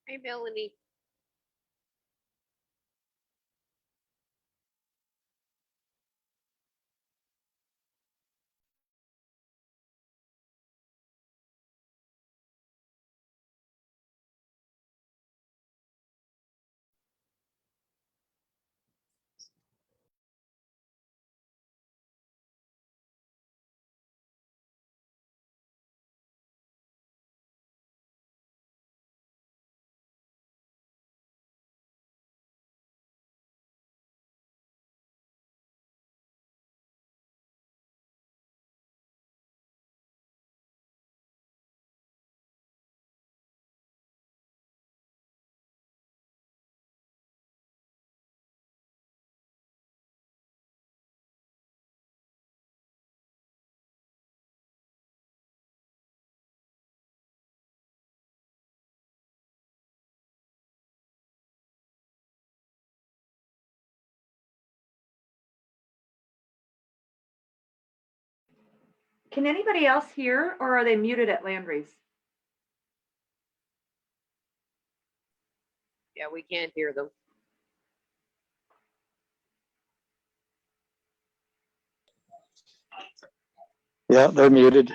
Hey, Melanie. Can anybody else hear, or are they muted at Landry's? Yeah, we can't hear them. Yeah, they're muted.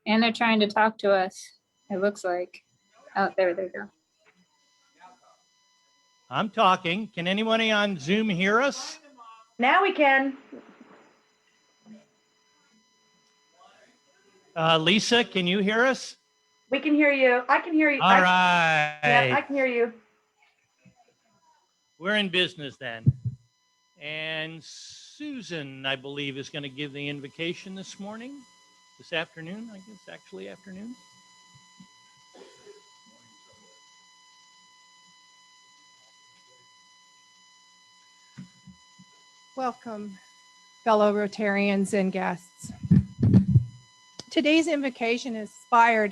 And they're trying to talk to us, it looks like. Oh, there they go. I'm talking. Can anybody on Zoom hear us? Now we can. Lisa, can you hear us? We can hear you. I can hear you. All right. Yeah, I can hear you. We're in business then. And Susan, I believe, is going to give the invocation this morning, this afternoon, I guess, actually afternoon. Welcome, fellow Rotarians and guests. Today's invocation is inspired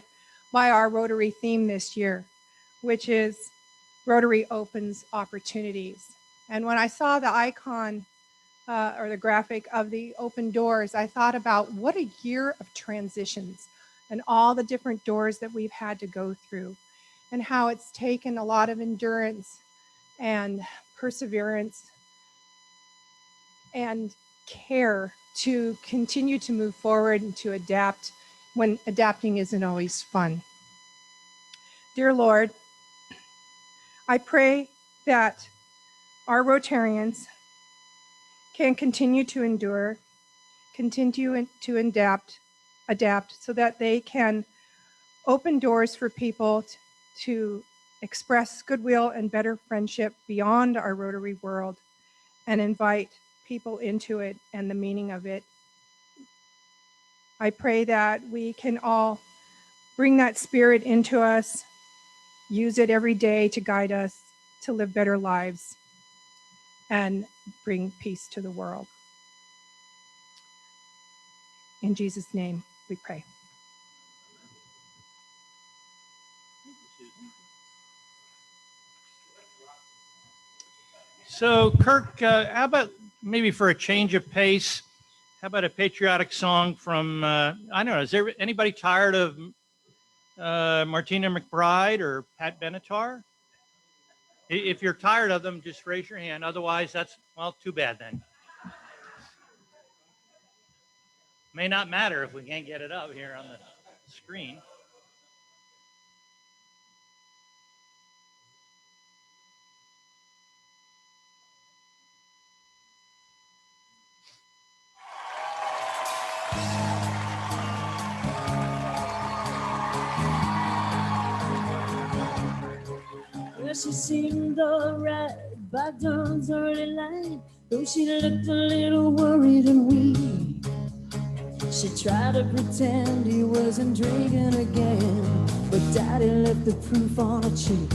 by our Rotary theme this year, which is Rotary Opens Opportunities. And when I saw the icon or the graphic of the open doors, I thought about what a year of transitions and all the different doors that we've had to go through, and how it's taken a lot of endurance and perseverance and care to continue to move forward and to adapt when adapting isn't always fun. Dear Lord, I pray that our Rotarians can continue to endure, continue to adapt so that they can open doors for people to express goodwill and better friendship beyond our Rotary world and invite people into it and the meaning of it. I pray that we can all bring that spirit into us, use it every day to guide us to live better lives and bring peace to the world. In Jesus' name we pray. So, Kirk, how about maybe for a change of pace, how about a patriotic song from, I don't know, is there anybody tired of Martina McBride or Pat Benatar? If you're tired of them, just raise your hand. Otherwise, that's, well, too bad then. May not matter if we can't get it up here on the screen. Well, she seemed alright by dawn's early light, though she looked a little worried and weak. She tried to pretend he wasn't drinking again, but Daddy left the proof on her cheek.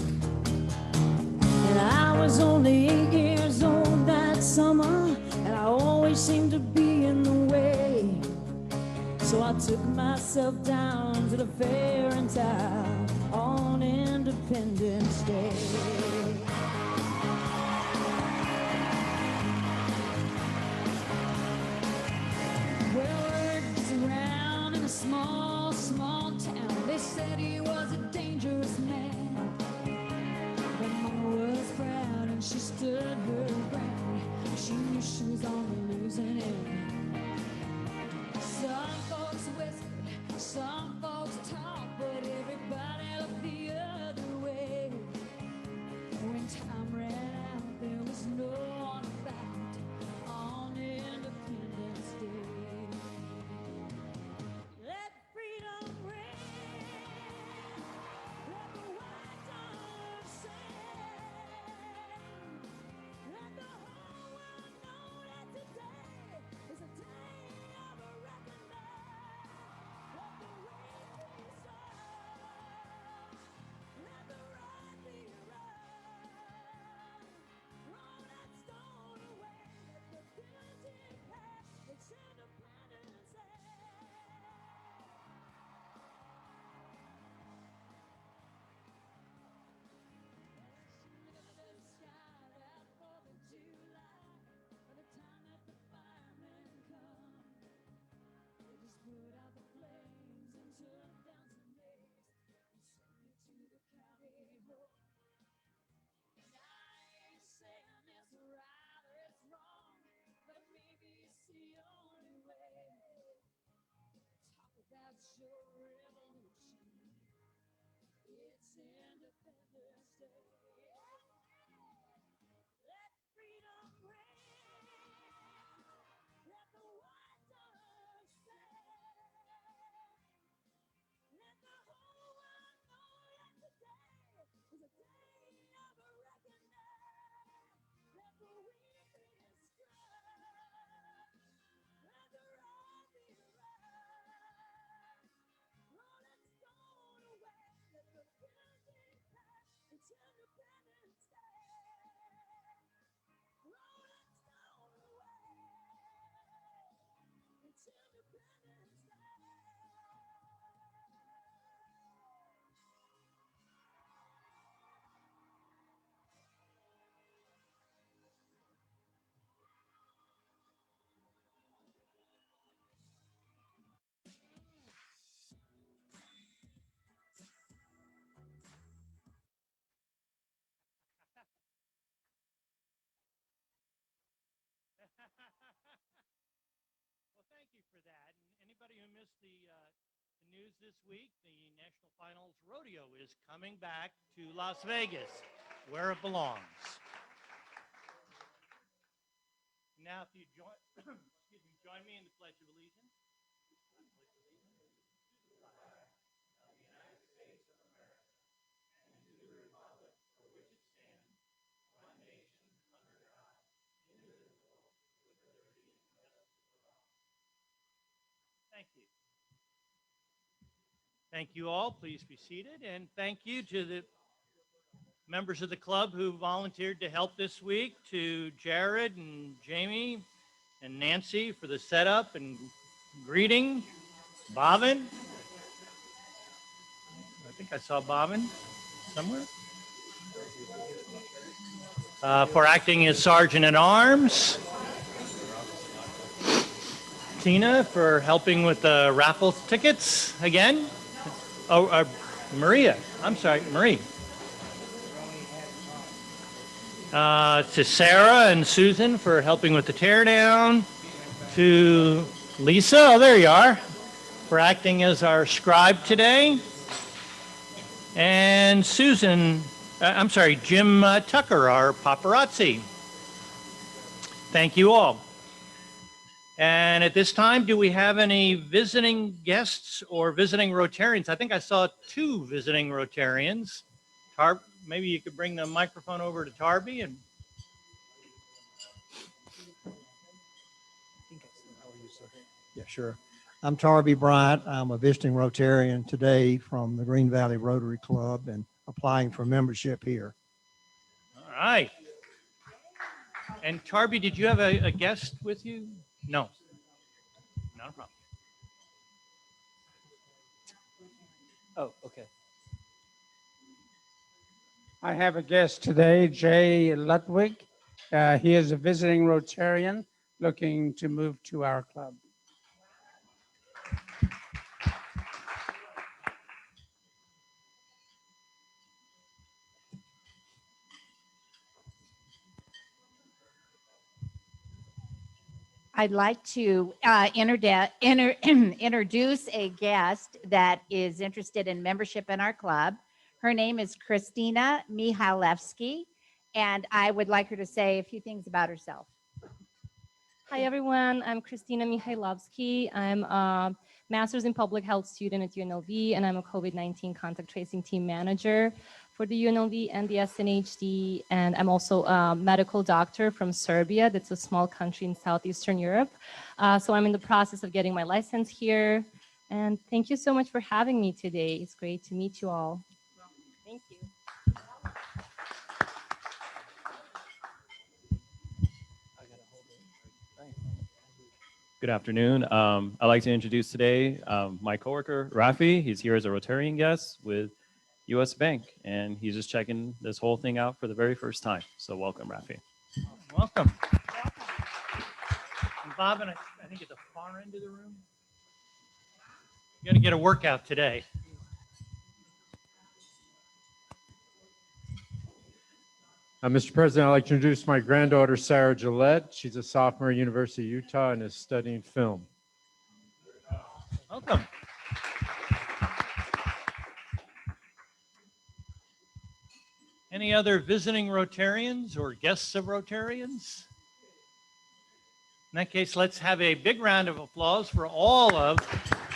And I was only 8 years old that summer, and I always seemed to be in the way. So I took myself down to the fair in town on Independence Day. Well, March your revolution. It's Independence Day. Let freedom ring. Let the white dove sing. Let the whole world know that today is a day of reckoning. Let the weary scream. Let the road be right. Rolling stone away. Let the building pass. It's Independence Day. Rolling stone away. It's Independence Day. Well, thank you for that. And anybody who missed the news this week, the National Finals Rodeo is coming back to Las Vegas, where it belongs. Now, if you join, excuse me, join me in the Pledge of Allegiance. Thank you. Thank you all. Please be seated. And thank you to the members of the club who volunteered to help this week, to Jared and Jamie and Nancy for the setup and greeting. Bobbin. I think I saw Bobbin somewhere. For acting as Sergeant at Arms. Tina for helping with the raffle tickets again. Oh, Maria. I'm sorry, Marie. To Sarah and Susan for helping with the teardown. To Lisa, oh, there you are, for acting as our scribe today. And Susan, I'm sorry, Jim Tucker, our paparazzi. Thank you all. And at this time, do we have any visiting guests or visiting Rotarians? I think I saw 2 visiting Rotarians. Maybe you could bring the microphone over to Tarby and. Yeah, sure. I'm Tarby Bryant. I'm a visiting Rotarian today from the Green Valley Rotary Club and applying for membership here. All right. And Tarby, did you have a guest with you? No. Not a problem. Oh, okay. I have a guest today, Jay Ludwig. He is a visiting Rotarian looking to move to our club. I'd like to introduce a guest that is interested in membership in our club. Her name is Christina Mihalevsky, and I would like her to say a few things about herself. Hi, everyone. I'm Christina Mihailovsky. I'm a master's in public health student at UNLV, and I'm a COVID-19 contact tracing team manager for the UNLV and the SNHD. And I'm also a medical doctor from Serbia. That's a small country in Southeastern Europe. So I'm in the process of getting my license here. And thank you so much for having me today. It's great to meet you all. Thank you. Good afternoon. I'd like to introduce today my coworker, Rafi. He's here as a Rotarian guest with US Bank, and he's just checking this whole thing out for the very first time. So welcome, Rafi. Welcome. And Bob, and I think at the far end of the room, you're going to get a workout today. Mr. President, I'd like to introduce my granddaughter, Sarah Gillette. She's a sophomore at University of Utah and is studying film. Welcome. Any other visiting Rotarians or guests of Rotarians? In that case, let's have a big round of applause for all of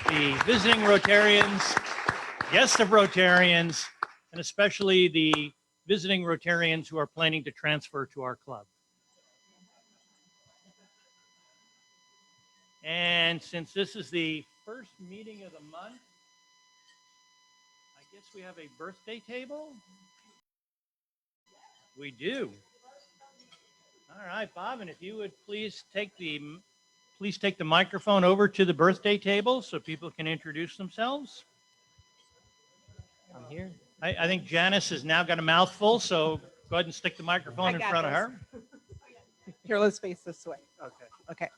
the visiting Rotarians, guests of Rotarians, and especially the visiting Rotarians who are planning to transfer to our club. And since this is the first meeting of the month, I guess we have a birthday table. We do. All right, Bob, and if you would please take the microphone over to the birthday table so people can introduce themselves. I'm here. I think Janice has now got a mouthful, so go ahead and stick the microphone in front of her. Here, let's face this way. Okay.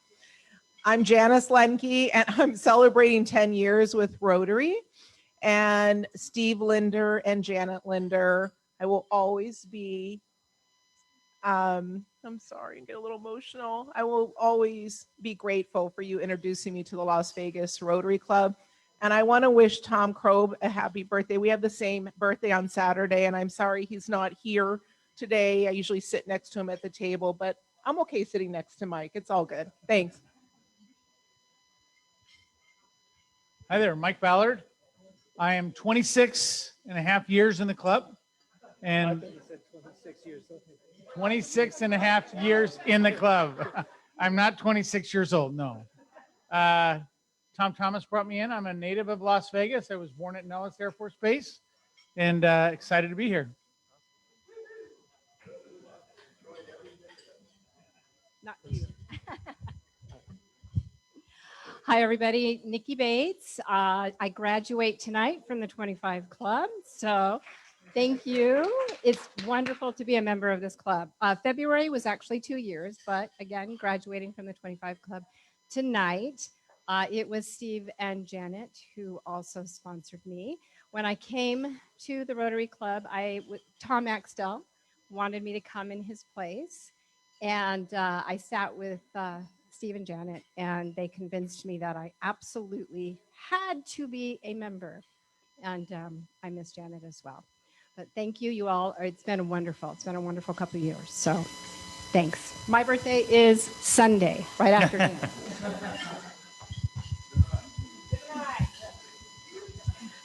I'm Janice Lenke, and I'm celebrating 10 years with Rotary. And Steve Linder and Janet Linder, I will always be, I'm sorry, I get a little emotional. I will always be grateful for you introducing me to the Las Vegas Rotary Club. And I want to wish Tom Krob a happy birthday. We have the same birthday on Saturday, and I'm sorry he's not here today. I usually sit next to him at the table, but I'm okay sitting next to Mike. It's all good. Thanks. Hi there, Mike Ballard. I am 26 and a half years in the club and 26 and a half years in the club. I'm not 26 years old, no. Tom Thomas brought me in. I'm a native of Las Vegas. I was born at Nellis Air Force Base and excited to be here. Not you. Hi, everybody. Nikki Bates. I graduate tonight from the 25 Club. So thank you. It's wonderful to be a member of this club. February was actually 2 years, but again, graduating from the 25 Club tonight. It was Steve and Janet who also sponsored me. When I came to the Rotary Club, Tom Axtell wanted me to come in his place. And I sat with Steve and Janet, and they convinced me that I absolutely had to be a member. And I miss Janet as well. But thank you, you all. It's been wonderful couple of years. So thanks. My birthday is Sunday, right after dinner.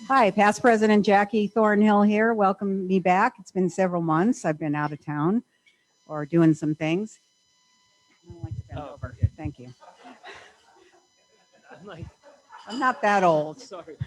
Hi, past President Jackie Thornhill here. Welcome me back. It's been several months. I've been out of town or doing some things. I don't like to bend over. Thank you. I'm not that old. Sorry.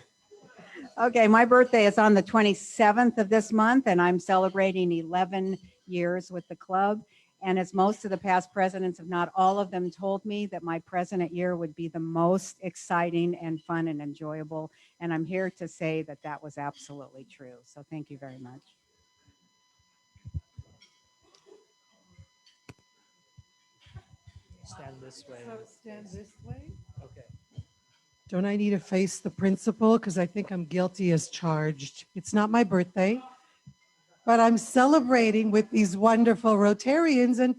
Okay, my birthday is on the 27th of this month, and I'm celebrating 11 years with the club. And as most of the past presidents, if not all of them, told me that my president year would be the most exciting and fun and enjoyable. And I'm here to say that that was absolutely true. So thank you very much. Stand this way. Stand this way. Okay. Don't I need to face the principal? Because I think I'm guilty as charged. It's not my birthday, but I'm celebrating with these wonderful Rotarians and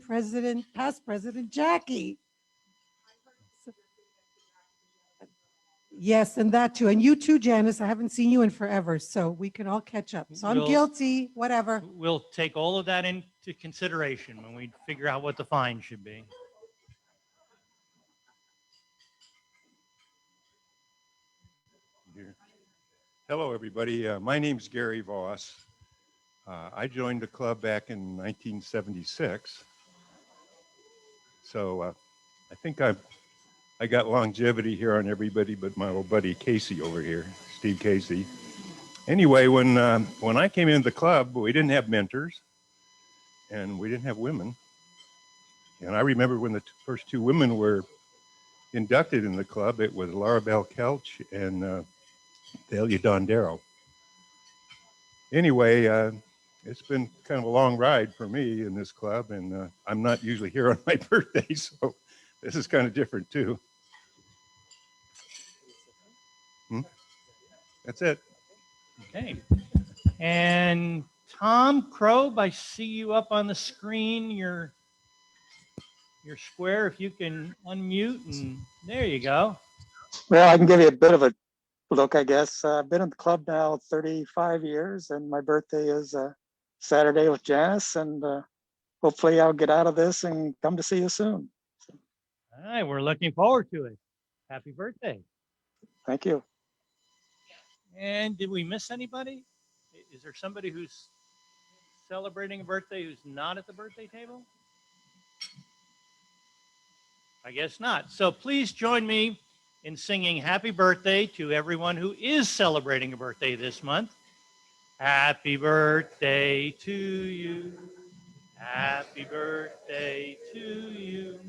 past President Jackie. Yes, and that too. And you too, Janice. I haven't seen you in forever, so we can all catch up. So I'm guilty, whatever. We'll take all of that into consideration when we figure out what the fine should be. Hello, everybody. My name's Gary Voss. I joined the club back in 1976. So I think I got longevity here on everybody but my old buddy Casey over here, Steve Casey. Anyway, when I came into the club, we didn't have mentors and we didn't have women. And I remember when the first two women were inducted in the club, it was Laura Bell Kelch and Delia Dondero. Anyway, it's been kind of a long ride for me in this club, and I'm not usually here on my birthday, so this is kind of different too. That's it. Okay. And Tom Krob, I see you up on the screen. Your square, if you can unmute, and there you go. Well, I can give you a bit of a look, I guess. I've been in the club now 35 years, and my birthday is Saturday with Janice, and hopefully I'll get out of this and come to see you soon. All right, we're looking forward to it. Happy birthday. Thank you. And did we miss anybody? Is there somebody who's celebrating a birthday who's not at the birthday table? I guess not. So please join me in singing happy birthday to everyone who is celebrating a birthday this month. Happy birthday to you. Happy birthday to you.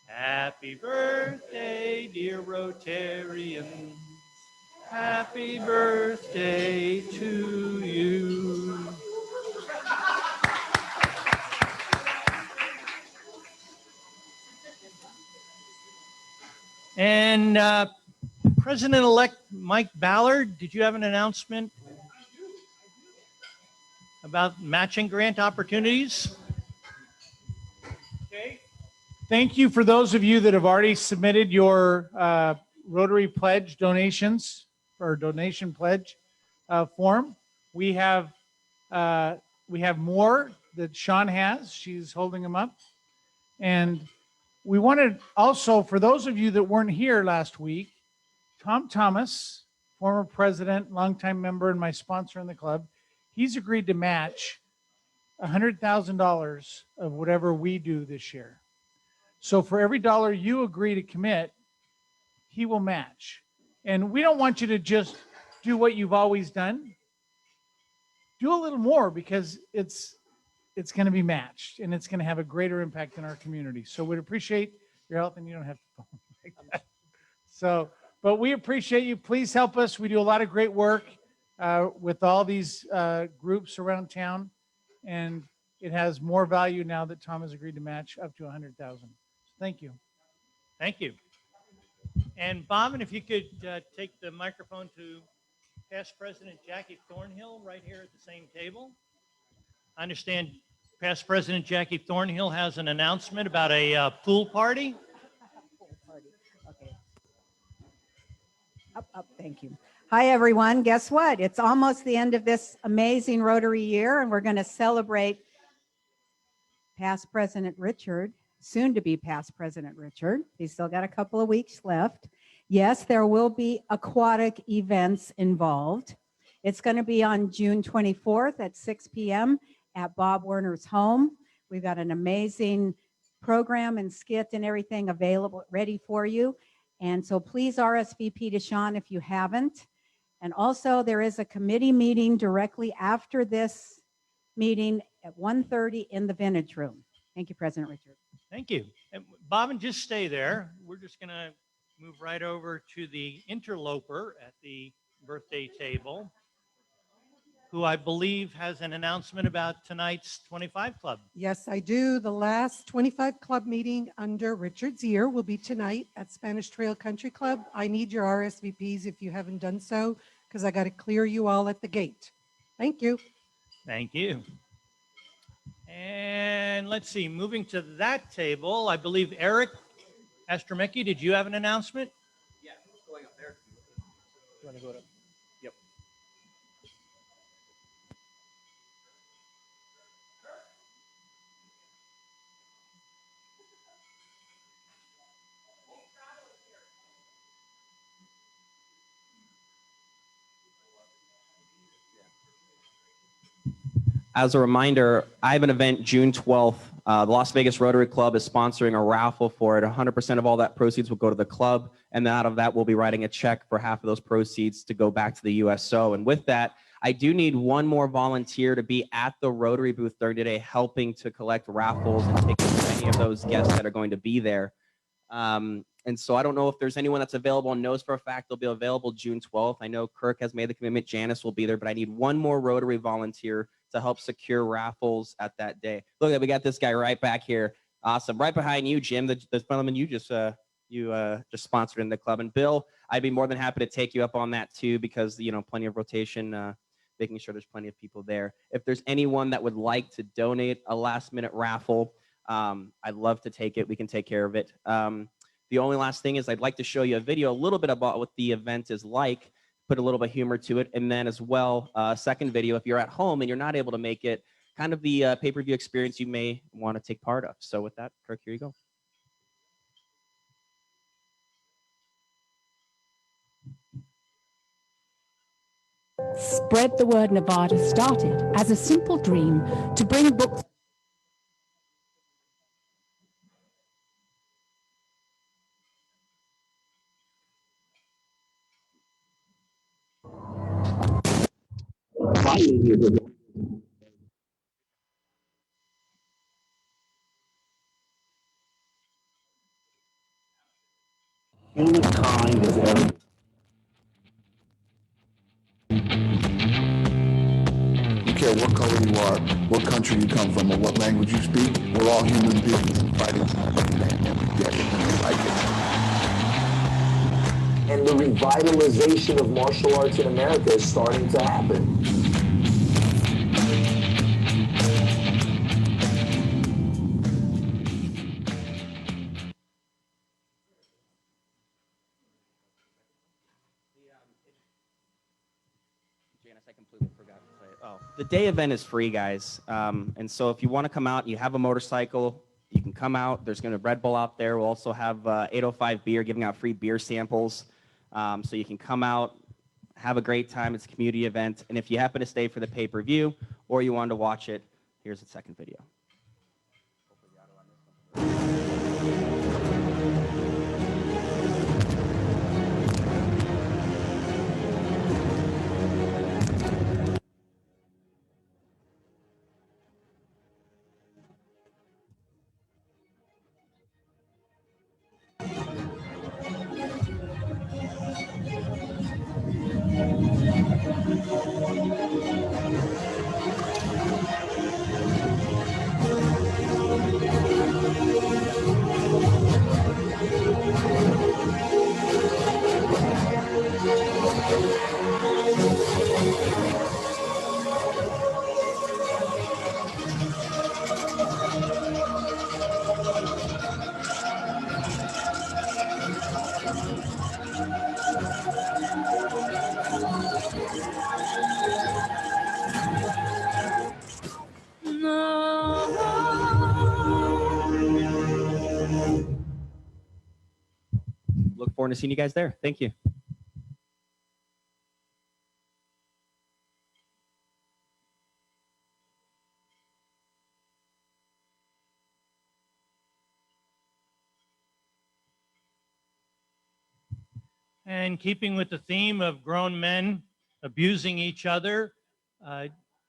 Happy birthday, dear Rotarians. Happy birthday to you. And President-elect Mike Ballard, did you have an announcement about matching grant opportunities? Okay. Thank you for those of you that have already submitted your Rotary Pledge donations or donation pledge form. We have more that Sean has. She's holding them up. And we wanted also, for those of you that weren't here last week, Tom Thomas, former president, longtime member, and my sponsor in the club, he's agreed to match $100,000 of whatever we do this year. So for every dollar you agree to commit, he will match. And we don't want you to just do what you've always done. Do a little more, because it's going to be matched and it's going to have a greater impact in our community. So we'd appreciate your help, and you don't have to phone like that. So, but we appreciate you. Please help us. We do a lot of great work with all these groups around town, and it has more value now that Tom has agreed to match up to $100,000. Thank you. Thank you. And Bob, and if you could take the microphone to past President Jackie Thornhill right here at the same table. I understand past President Jackie Thornhill has an announcement about a pool party. Okay. Up, thank you. Hi, everyone. Guess what? It's almost the end of this amazing Rotary year, and we're going to celebrate past President Richard, soon to be past President Richard. He's still got a couple of weeks left. Yes, there will be aquatic events involved. It's going to be on June 24th at 6 p.m. at Bob Werner's home. We've got an amazing program and skit and everything available, ready for you. And so please RSVP to Sean if you haven't. And also there is a committee meeting directly after this meeting at 1:30 in the Vintage Room. Thank you, President Richard. Thank you. And Bob, and just stay there. We're just going to move right over to the interloper at the birthday table, who I believe has an announcement about tonight's 25 Club. Yes, I do. The last 25 Club meeting under Richard's year will be tonight at Spanish Trail Country Club. I need your RSVPs if you haven't done so, because I got to clear you all at the gate. Thank you. Thank you. And let's see, moving to that table, I believe Eric Astromecki, did you have an announcement? Yeah, going up there. You want to go to? Yep. As a reminder, I have an event June 12th. The Las Vegas Rotary Club is sponsoring a raffle for it. 100% of all that proceeds will go to the club, and out of that, we'll be writing a check for half of those proceeds to go back to the USO. And with that, I do need one more volunteer to be at the Rotary booth during today, helping to collect raffles and take any of those guests that are going to be there. And so I don't know if there's anyone that's available and knows for a fact they'll be available June 12th. I know Kirk has made the commitment. Janice will be there, but I need one more Rotary volunteer to help secure raffles at that day. Look, we got this guy right back here. Awesome. Right behind you, Jim, the gentleman you just sponsored in the club. And Bill, I'd be more than happy to take you up on that too, because, you know, plenty of rotation, making sure there's plenty of people there. If there's anyone that would like to donate a last minute raffle, I'd love to take it. We can take care of it. The only last thing is I'd like to show you a video, a little bit about what the event is like, put a little bit of humor to it. And then as well, second video, if you're at home and you're not able to make it, kind of the pay-per-view experience you may want to take part of. So with that, Kirk, here you go. Spread the Word Nevada started as a simple dream to bring books. Humankind is ever. Don't care what color you are, what country you come from, or what language you speak, we're all human beings and fighting for one man, and we get it, and we like it. And the revitalization of martial arts in America is starting to happen. The day event is free, guys. And so if you want to come out, you have a motorcycle, you can come out. There's going to be Red Bull out there. We'll also have 805 beer, giving out free beer samples. So you can come out, have a great time. It's a community event. And if you happen to stay for the pay-per-view or you want to watch it, here's the second video. Look forward to seeing you guys there. Thank you. And keeping with the theme of grown men abusing each other,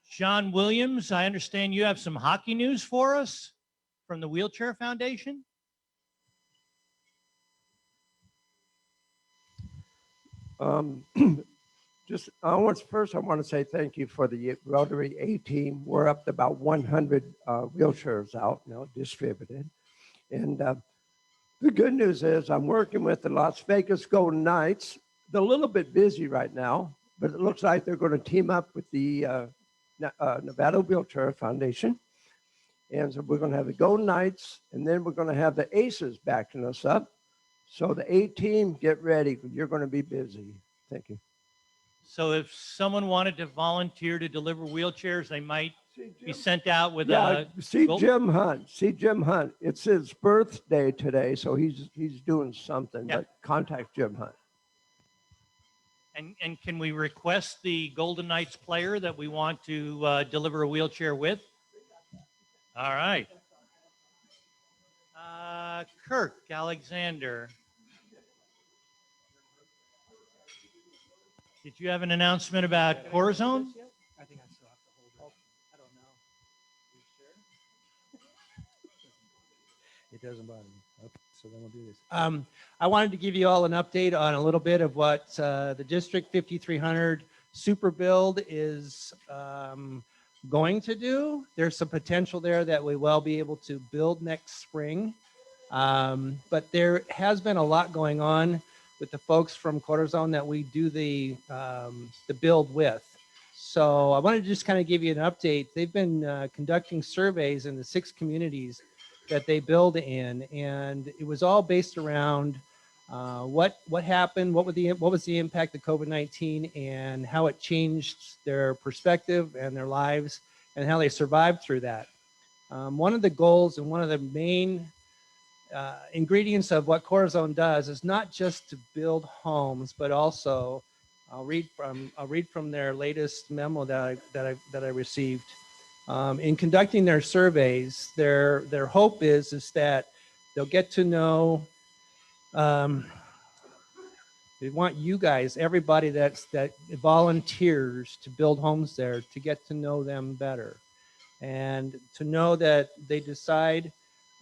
John Williams, I understand you have some hockey news for us from the Wheelchair Foundation. Just first, I want to say thank you for the Rotary A team. We're up to about 100 wheelchairs out now distributed. And the good news is I'm working with the Las Vegas Golden Knights. They're a little bit busy right now, but it looks like they're going to team up with the Nevada Wheelchair Foundation. And so we're going to have the Golden Knights, and then we're going to have the Aces backing us up. So the A team, get ready. You're going to be busy. Thank you. So if someone wanted to volunteer to deliver wheelchairs, they might be sent out with see Jim Hunt. See Jim Hunt. It's his birthday today, so he's doing something. Yeah. But contact Jim Hunt. And can we request the Golden Knights player that we want to deliver a wheelchair with? All right. Kirk Alexander. Did you have an announcement about Corazon? I think I still have to hold it. I don't know. You sure? It doesn't bother me. Okay, so then we'll do this. I wanted to give you all an update on a little bit of what the District 5300 Super Build is going to do. There's some potential there that we will be able to build next spring. But there has been a lot going on with the folks from Corazon that we do the build with. So I wanted to just kind of give you an update. They've been conducting surveys in the 6 communities that they build in, and it was all based around what happened, what was the impact of COVID-19, and how it changed their perspective and their lives and how they survived through that. One of the goals and one of the main ingredients of what Corazon does is not just to build homes, but also I'll read from their latest memo that I received. In conducting their surveys, their hope is that they'll get to know. They want you guys, everybody that volunteers to build homes there, to get to know them better, and to know that they decide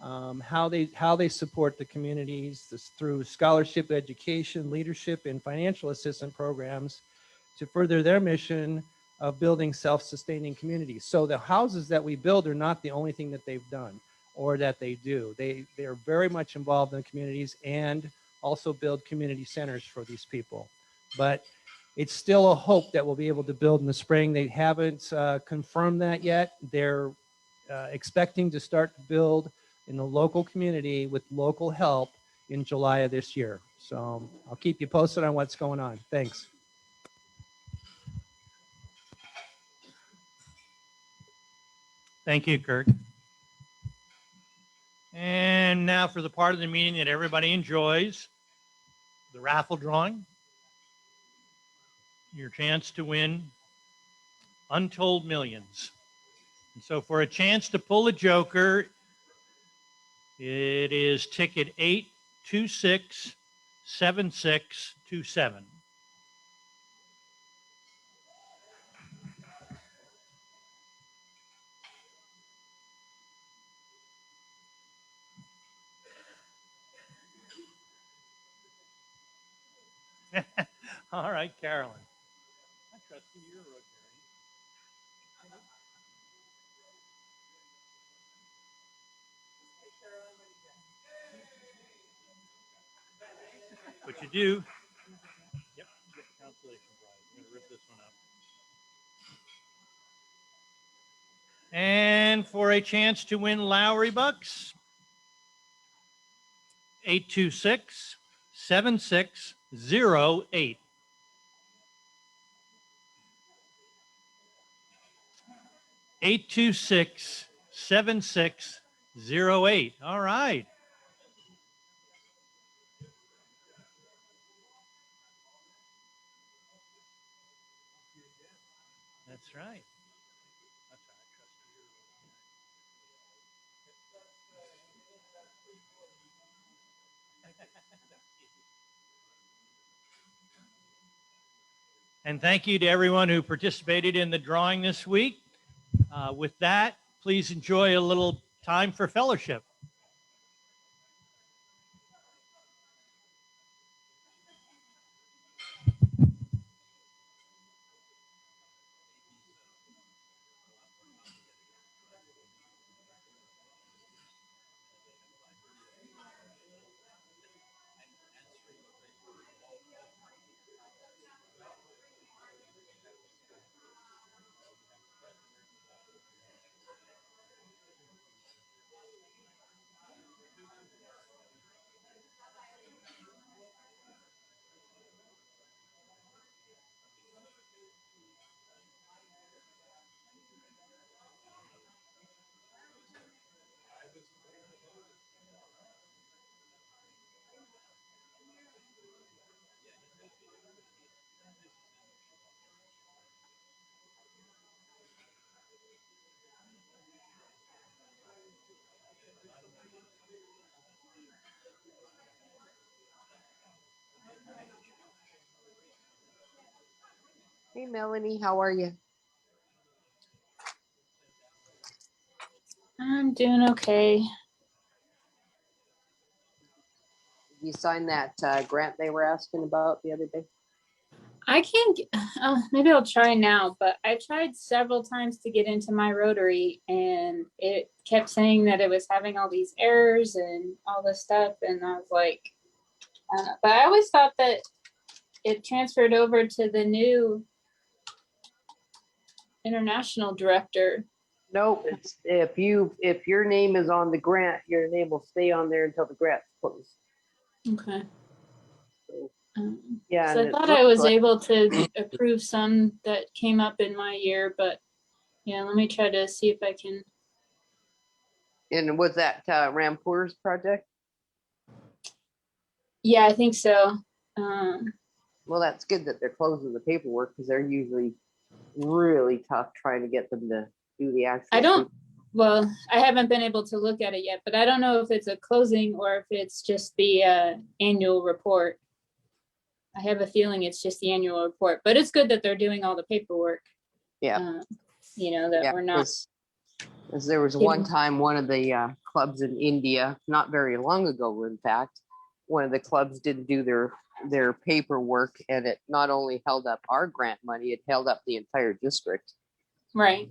how they support the communities through scholarship, education, leadership, and financial assistance programs to further their mission of building self-sustaining communities. So the houses that we build are not the only thing that they've done or that they do. They are very much involved in the communities and also build community centers for these people. But it's still a hope that we'll be able to build in the spring. They haven't confirmed that yet. They're expecting to start to build in the local community with local help in July of this year. So I'll keep you posted on what's going on. Thanks. Thank you, Kirk. And now for the part of the meeting that everybody enjoys, the raffle drawing. Your chance to win untold millions. And so for a chance to pull a joker, it is ticket 8267627. All right, Carolyn. I trust you. You're a Rotarian. What you do? Yep, you get consolation prize. I'm going to rip this one up. And for a chance to win Lowry bucks, 826-7608. 826-7608. All right. That's right. And thank you to everyone who participated in the drawing this week. With that, please enjoy a little time for fellowship. Hey, Melanie, how are you? I'm doing okay. You signed that grant they were asking about the other day? I can't, maybe I'll try now, but I tried several times to get into my Rotary and it kept saying that it was having all these errors and all this stuff. And I was like, I don't know. But I always thought that it transferred over to the new international director. Nope. It's, if your name is on the grant, your name will stay on there until the grant's closed. Okay. Yeah. So I thought I was able to approve some that came up in my year, but Yeah, let me try to see if I can. And was that Rampour's project? Yeah, I think so. Well, that's good that they're closing the paperwork because they're usually really tough trying to get them to do the actual. I don't, well, I haven't been able to look at it yet, but I don't know if it's a closing or if it's just the annual report. I have a feeling it's just the annual report, but it's good that they're doing all the paperwork. Yeah. You know, that we're not. Because there was one time one of the clubs in India, not very long ago, in fact, one of the clubs didn't do their paperwork, and it not only held up our grant money, it held up the entire district. Right.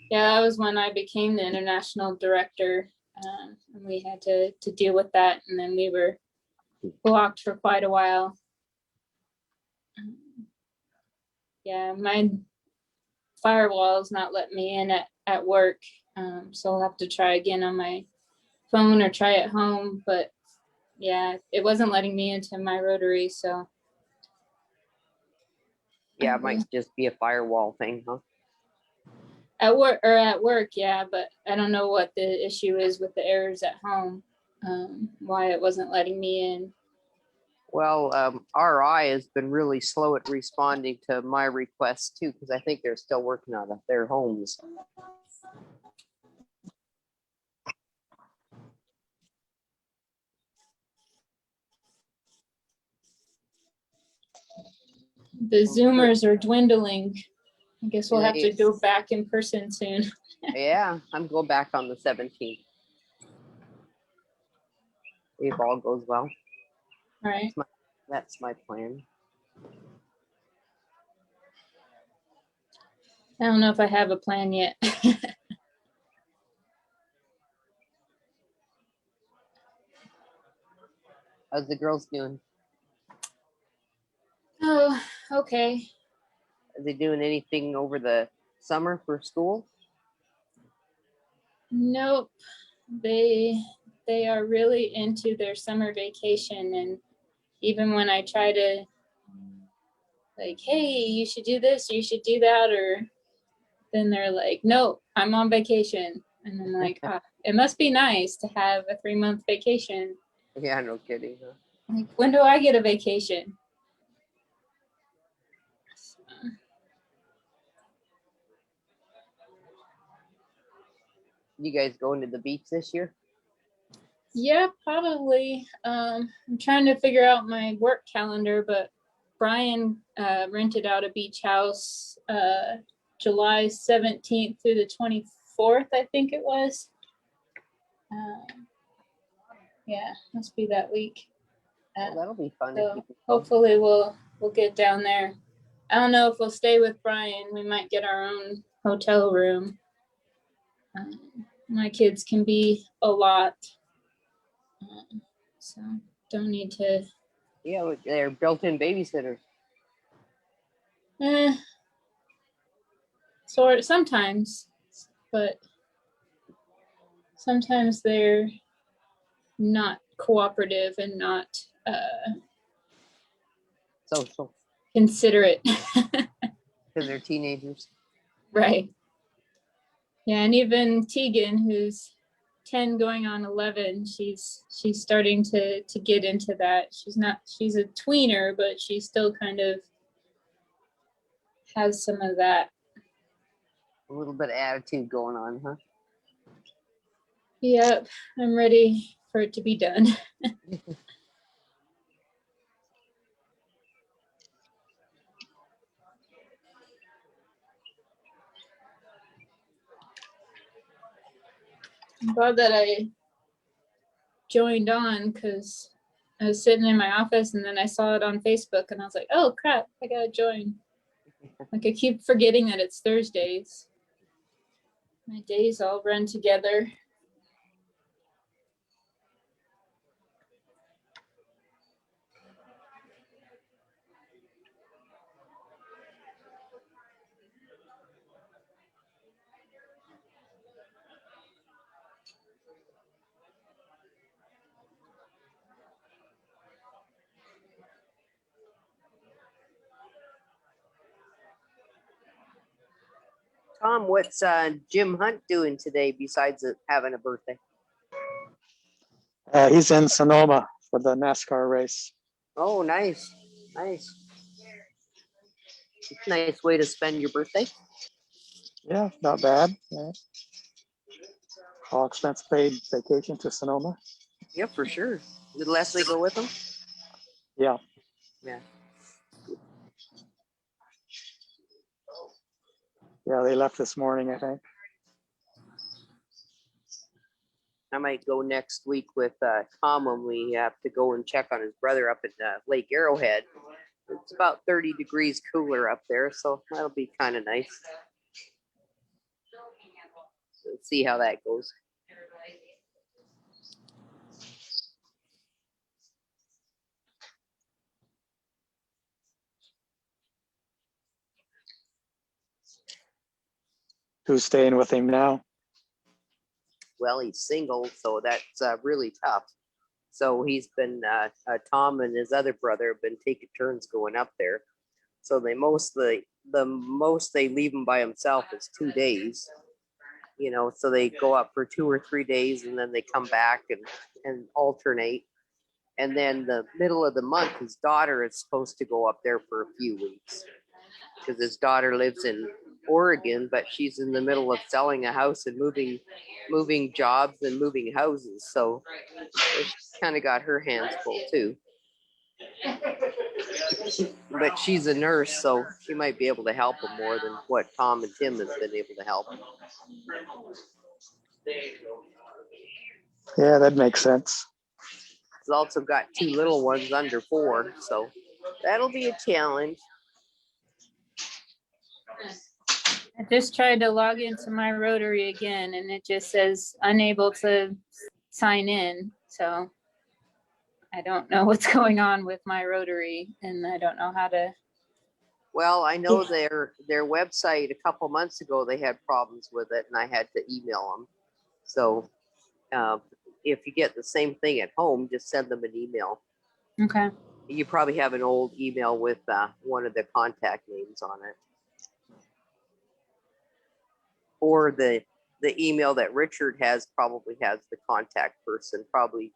Yeah, that was when I became the international director, and we had to deal with that, and then we were blocked for quite a while. Yeah, my firewall is not letting me in at work, so I'll have to try again on my phone or try at home. But yeah, it wasn't letting me into my Rotary, so. Yeah, it might just be a firewall thing, huh? At work, yeah, but I don't know what the issue is with the errors at home, why it wasn't letting me in. Well, RI has been really slow at responding to my requests too, because I think they're still working out of their homes. The Zoomers are dwindling. I guess we'll have to Yes. go back in person soon. Yeah, I'm going back on the 17th. If all goes well. Right. That's my plan. I don't know if I have a plan yet. How's the girls doing? Oh, okay. Are they doing anything over the summer for school? Nope. They are really into their summer vacation, and even when I try to like, hey, you should do this, you should do that, or then they're like, no, I'm on vacation. And I'm like, it must be nice to have a 3-month vacation. Yeah, no kidding. Huh? Like, when do I get a vacation? You guys going to the beach this year? Yeah, probably. I'm trying to figure out my work calendar, but Brian rented out a beach house July 17th through the 24th, I think it was. Yeah, must be that week. Well, that'll be fun. So if you can come. hopefully we'll get down there. I don't know if we'll stay with Brian. We might get our own hotel room. My kids can be a lot, so don't need to. Yeah, they're built-in babysitters. Sort sometimes, but sometimes they're not cooperative and not social, considerate. Because they're teenagers. Right. Yeah, and even Tegan, who's 10 going on 11, she's starting to get into that. She's a tweener, but she still kind of has some of that. A little bit of attitude going on, huh? Yep, I'm ready for it to be done. I'm glad that I joined on because I was sitting in my office and then I saw it on Facebook and I was like, oh crap, I gotta join. Like I keep forgetting that it's Thursdays. My days all run together. Tom, what's Jim Hunt doing today besides having a birthday? He's in Sonoma for the NASCAR race. Oh, nice, nice. Nice way to spend your birthday. Yeah, not bad. Yeah. All expense paid vacation to Sonoma. Yeah, for sure. Did Leslie go with him? Yeah. Yeah. Yeah, they left this morning, I think. I might go next week with Tom when we have to go and check on his brother up at Lake Arrowhead. It's about 30 degrees cooler up there, so that'll be kind of nice. Let's see how that goes. Who's staying with him now? Well, he's single, so that's really tough. So he's been Tom and his other brother have been taking turns going up there. So they the most they leave him by himself is 2 days. You know, so they go up for 2 or 3 days and then they come back and alternate. And then the middle of the month, his daughter is supposed to go up there for a few weeks because his daughter lives in Oregon, but she's in the middle of selling a house and moving jobs and moving houses. So she's kind of got her hands full too. But she's a nurse, so she might be able to help him more than what Tom and Tim has been able to help him. Yeah, that makes sense. He's also got 2 little ones under 4, so that'll be a challenge. I just tried to log into my Rotary again and it just says unable to sign in. So I don't know what's going on with my Rotary and I don't know how to. Well, I know their website a couple months ago, they had problems with it and I had to email them. So if you get the same thing at home, just send them an email. Okay. You probably have an old email with one of the contact names on it. Or the email that Richard has probably has the contact person, probably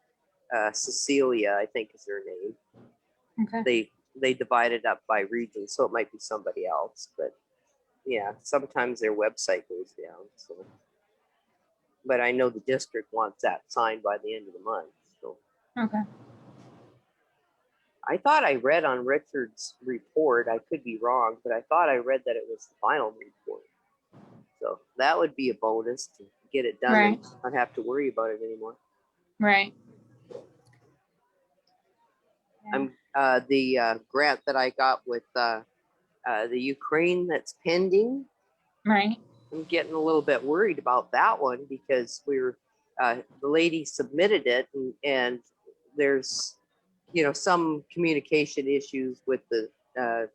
Cecilia, I think is her name. Okay. They divide it up by region, so it might be somebody else. But yeah, sometimes their website goes down. So, but I know the district wants that signed by the end of the month. So Okay. I thought I read on Richard's report, I could be wrong, but I thought I read that it was the final report. So that would be a bonus to get it done and not have to worry about it anymore. Right. I'm the grant that I got with the Ukraine that's pending. Right. I'm getting a little bit worried about that one because the lady submitted it and there's some communication issues with the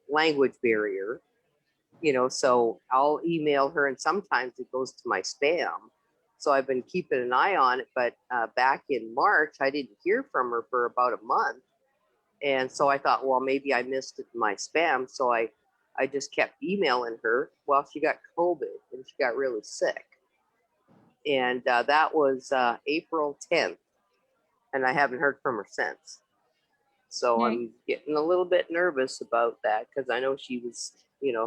language barrier. So I'll email her and sometimes it goes to my spam. So I've been keeping an eye on it, but back in March, I didn't hear from her for about a month. And so I thought, well, maybe I missed it in my spam. So I just kept emailing her. Well, she got COVID and she got really sick. And that was April 10th. And I haven't heard from her since. So I'm getting a little bit nervous about that because I know she was,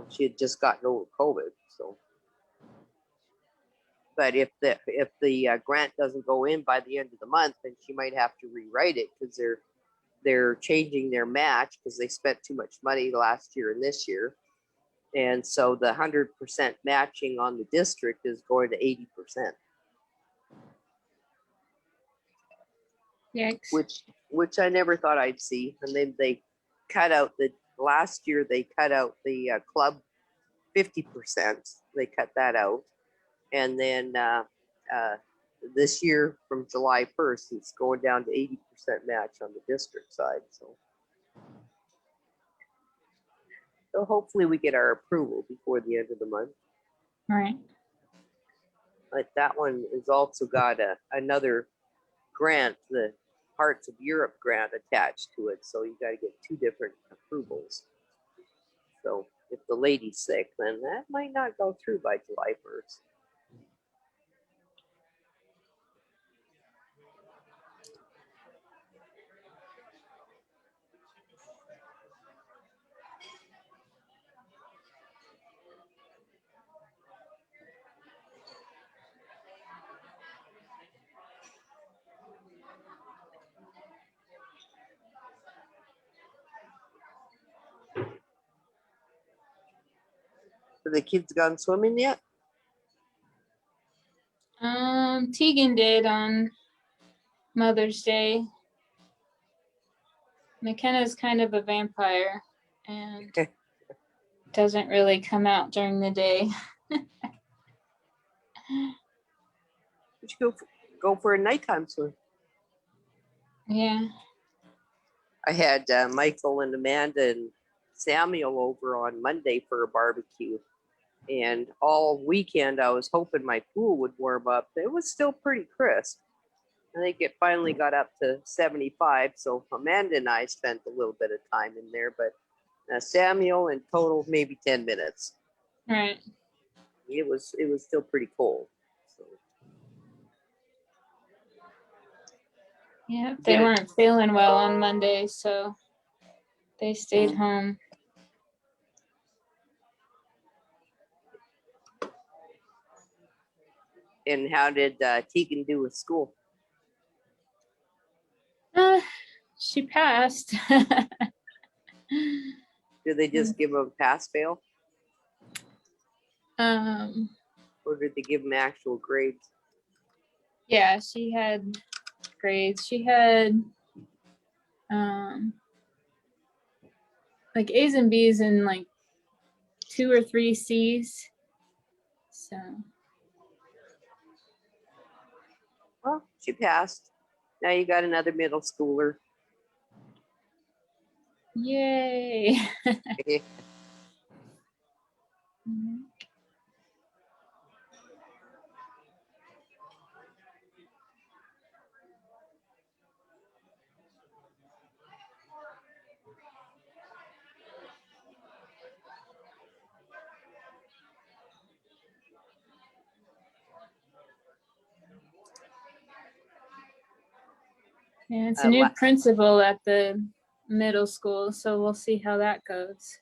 she had just gotten over COVID. So, but if the grant doesn't go in by the end of the month, then she might have to rewrite it because they're changing their match because they spent too much money last year and this year. And so the 100% matching on the district is going to 80%. Yikes. Which I never thought I'd see. And then they cut out last year they cut out the club 50%. They cut that out. And then this year from July 1st, it's going down to 80% match on the district side. So hopefully we get our approval before the end of the month. Right. But that one has also got another grant, the Hearts of Europe grant attached to it. So you got to get 2 different approvals. So If the lady's sick, then that might not go through by July 1st. Have the kids gone swimming yet? Tegan did on Mother's Day. McKenna's kind of a vampire and doesn't really come out during the day. You should go for a nighttime swim. Yeah. I had Michael and Amanda and Samuel over on Monday for a barbecue. And all weekend, I was hoping my pool would warm up. It was still pretty crisp. I think it finally got up to 75. So Amanda and I spent a little bit of time in there, but Samuel in total, maybe 10 minutes. Right. It was still pretty cold. So. Yeah, they weren't feeling well on Monday, so they stayed home. And how did Tegan do with school? She passed. Did they just give them pass-fail? Or did they give them actual grades? Yeah, she had grades. She had like A's and B's and like 2 or 3 C's. So. Well, she passed. Now you got another middle schooler. Yay. Yeah, it's a new principal at the middle school, so we'll see how that goes.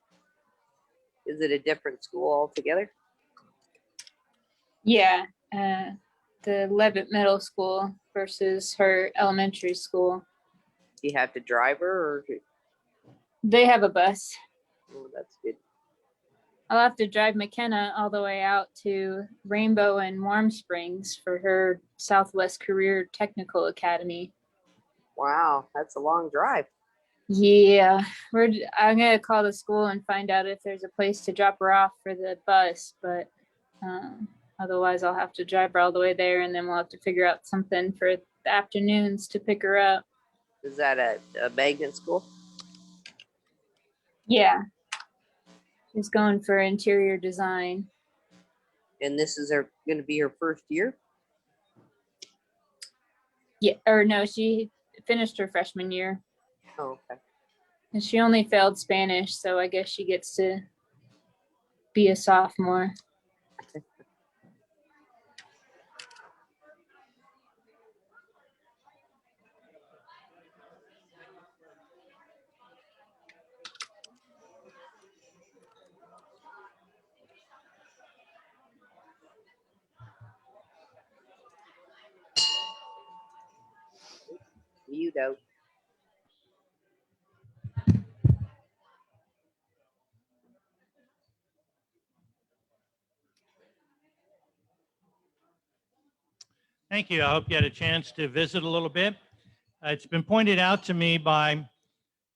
Is it a different school altogether? Yeah, the Levitt Middle School versus her elementary school. Do you have to drive her or? They have a bus. Oh, that's good. I'll have to drive McKenna all the way out to Rainbow and Warm Springs for her Southwest Career Technical Academy. Wow, that's a long drive. Yeah, I'm gonna call the school and find out if there's a place to drop her off for the bus, but otherwise I'll have to drive her all the way there, and then we'll have to figure out something for the afternoons to pick her up. Is that a magnet school? Yeah, she's going for interior design. And this is going to be her first year? Yeah, or no, she finished her freshman year. Oh, okay. And she only failed Spanish, so I guess she gets to be a sophomore. You know. Thank you. I hope you had a chance to visit a little bit. It's been pointed out to me by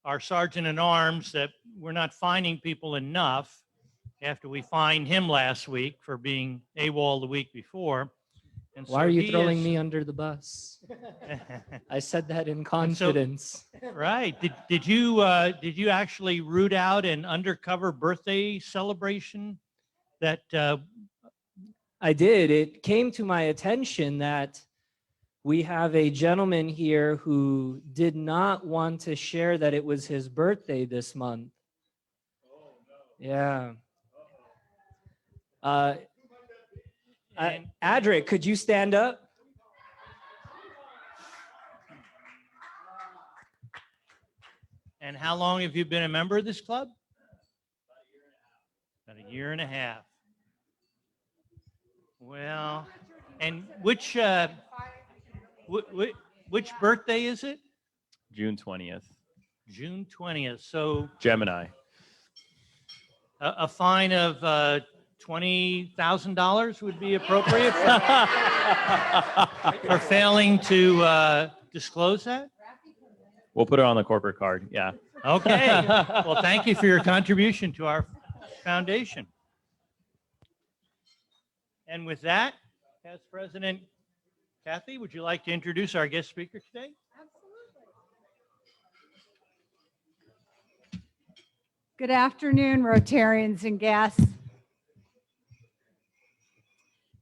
our Sergeant at Arms that we're not fining people enough after we fined him last week for being AWOL the week before. And Why so are you he throwing is- me under the bus? I said that in confidence. Right. Did you actually root out an undercover birthday celebration that I did. It came to my attention that we have a gentleman here who did not want to share that it was his birthday this month. Yeah. Adric, could you stand up? And how long have you been a member of this club? About a year and a half. Well, and which birthday is it? June 20th. June 20th. So Gemini. a fine of $20,000 would be appropriate for failing to disclose that? We'll put it on the corporate card. Yeah. Okay. Well, thank you for your contribution to our foundation. And with that, Past President Kathy, would you like to introduce our guest speaker today? Good afternoon, Rotarians and guests.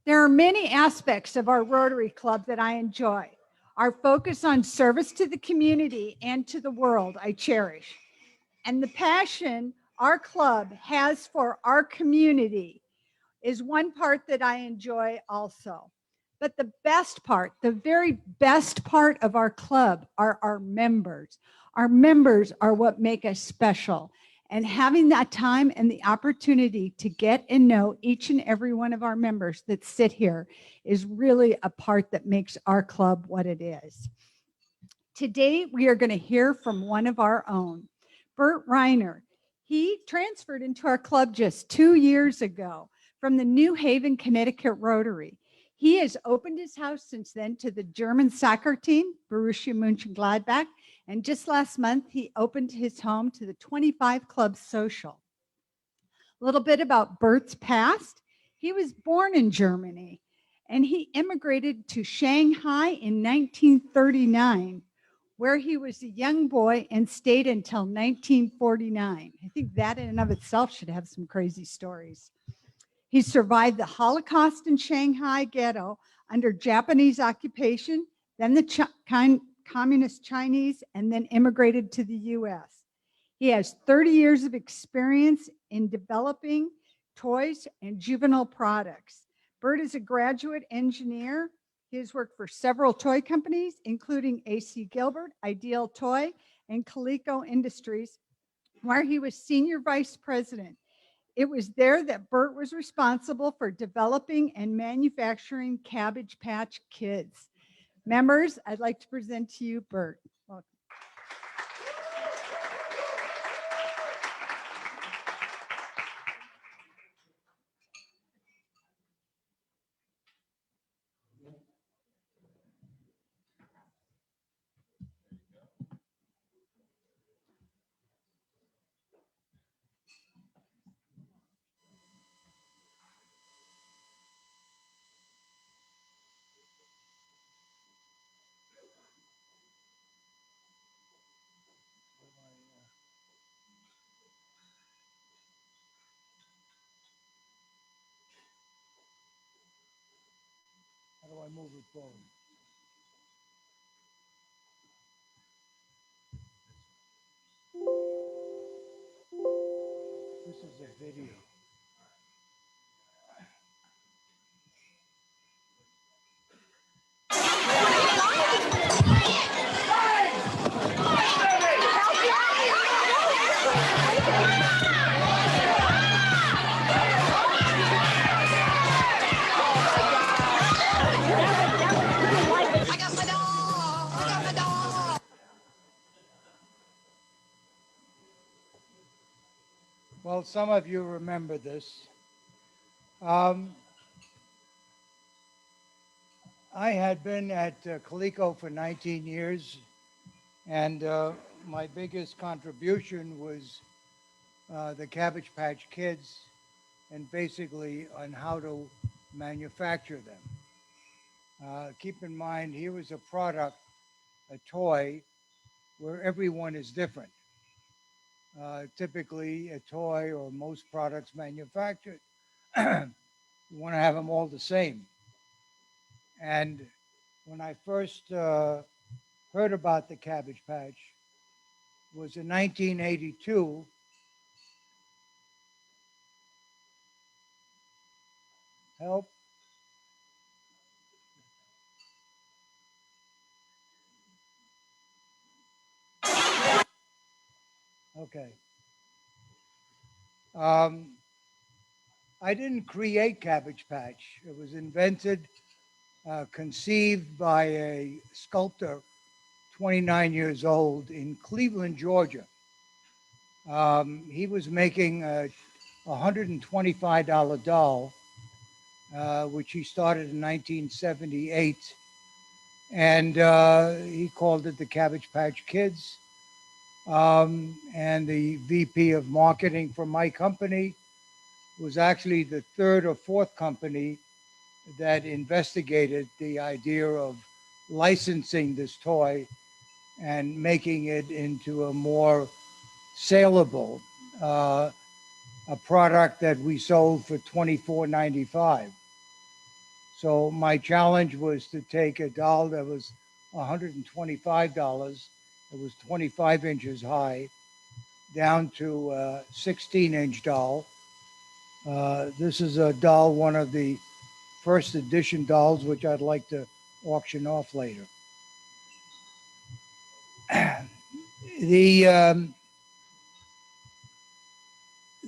There are many aspects of our Rotary Club that I enjoy. Our focus on service to the community and to the world I cherish. And the passion our club has for our community is one part that I enjoy also. But the best part, the very best part of our club are our members. Our members are what make us special. And having that time and the opportunity to get and know each and every one of our members that sit here is really a part that makes our club what it is. Today, we are going to hear from one of our own, Bert Reiner. He transferred into our club just 2 years ago from the New Haven, Connecticut Rotary. He has opened his house since then to the German soccer team, Borussia Mönchengladbach, and just last month, he opened his home to the 25 Club Social. A little bit about Bert's past. He was born in Germany, and he immigrated to Shanghai in 1939, where he was a young boy and stayed until 1949. I think that in and of itself should have some crazy stories. He survived the Holocaust in Shanghai ghetto under Japanese occupation, then the Communist Chinese, and then immigrated to the US. He has 30 years of experience in developing toys and juvenile products. Bert is a graduate engineer. He has worked for several toy companies, including AC Gilbert, Ideal Toy, and Coleco Industries, where he was senior vice president. It was there that Bert was responsible for developing and manufacturing Cabbage Patch Kids. Members, I'd like to present to you Bert. Welcome. How do I move it forward? This is a video. Well, some of you remember this. I had been at Coleco for 19 years, and my biggest contribution was the Cabbage Patch Kids, and basically on how to manufacture them. Keep in mind, here was a product, a toy, where everyone is different. Typically, a toy or most products manufactured, you want to have them all the same. And when I first heard about the Cabbage Patch was in 1982, Help. Okay. I didn't create Cabbage Patch. It was invented, conceived by a sculptor, 29 years old, in Cleveland, Georgia. He was making a $125 doll, which he started in 1978. And he called it the Cabbage Patch Kids. And the VP of marketing for my company was actually the third or fourth company that investigated the idea of licensing this toy and making it into a more saleable, a product that we sold for $24.95. So my challenge was to take a doll that was $125, it was 25 inches high, down to a 16-inch doll. This is a doll, one of the first edition dolls, which I'd like to auction off later.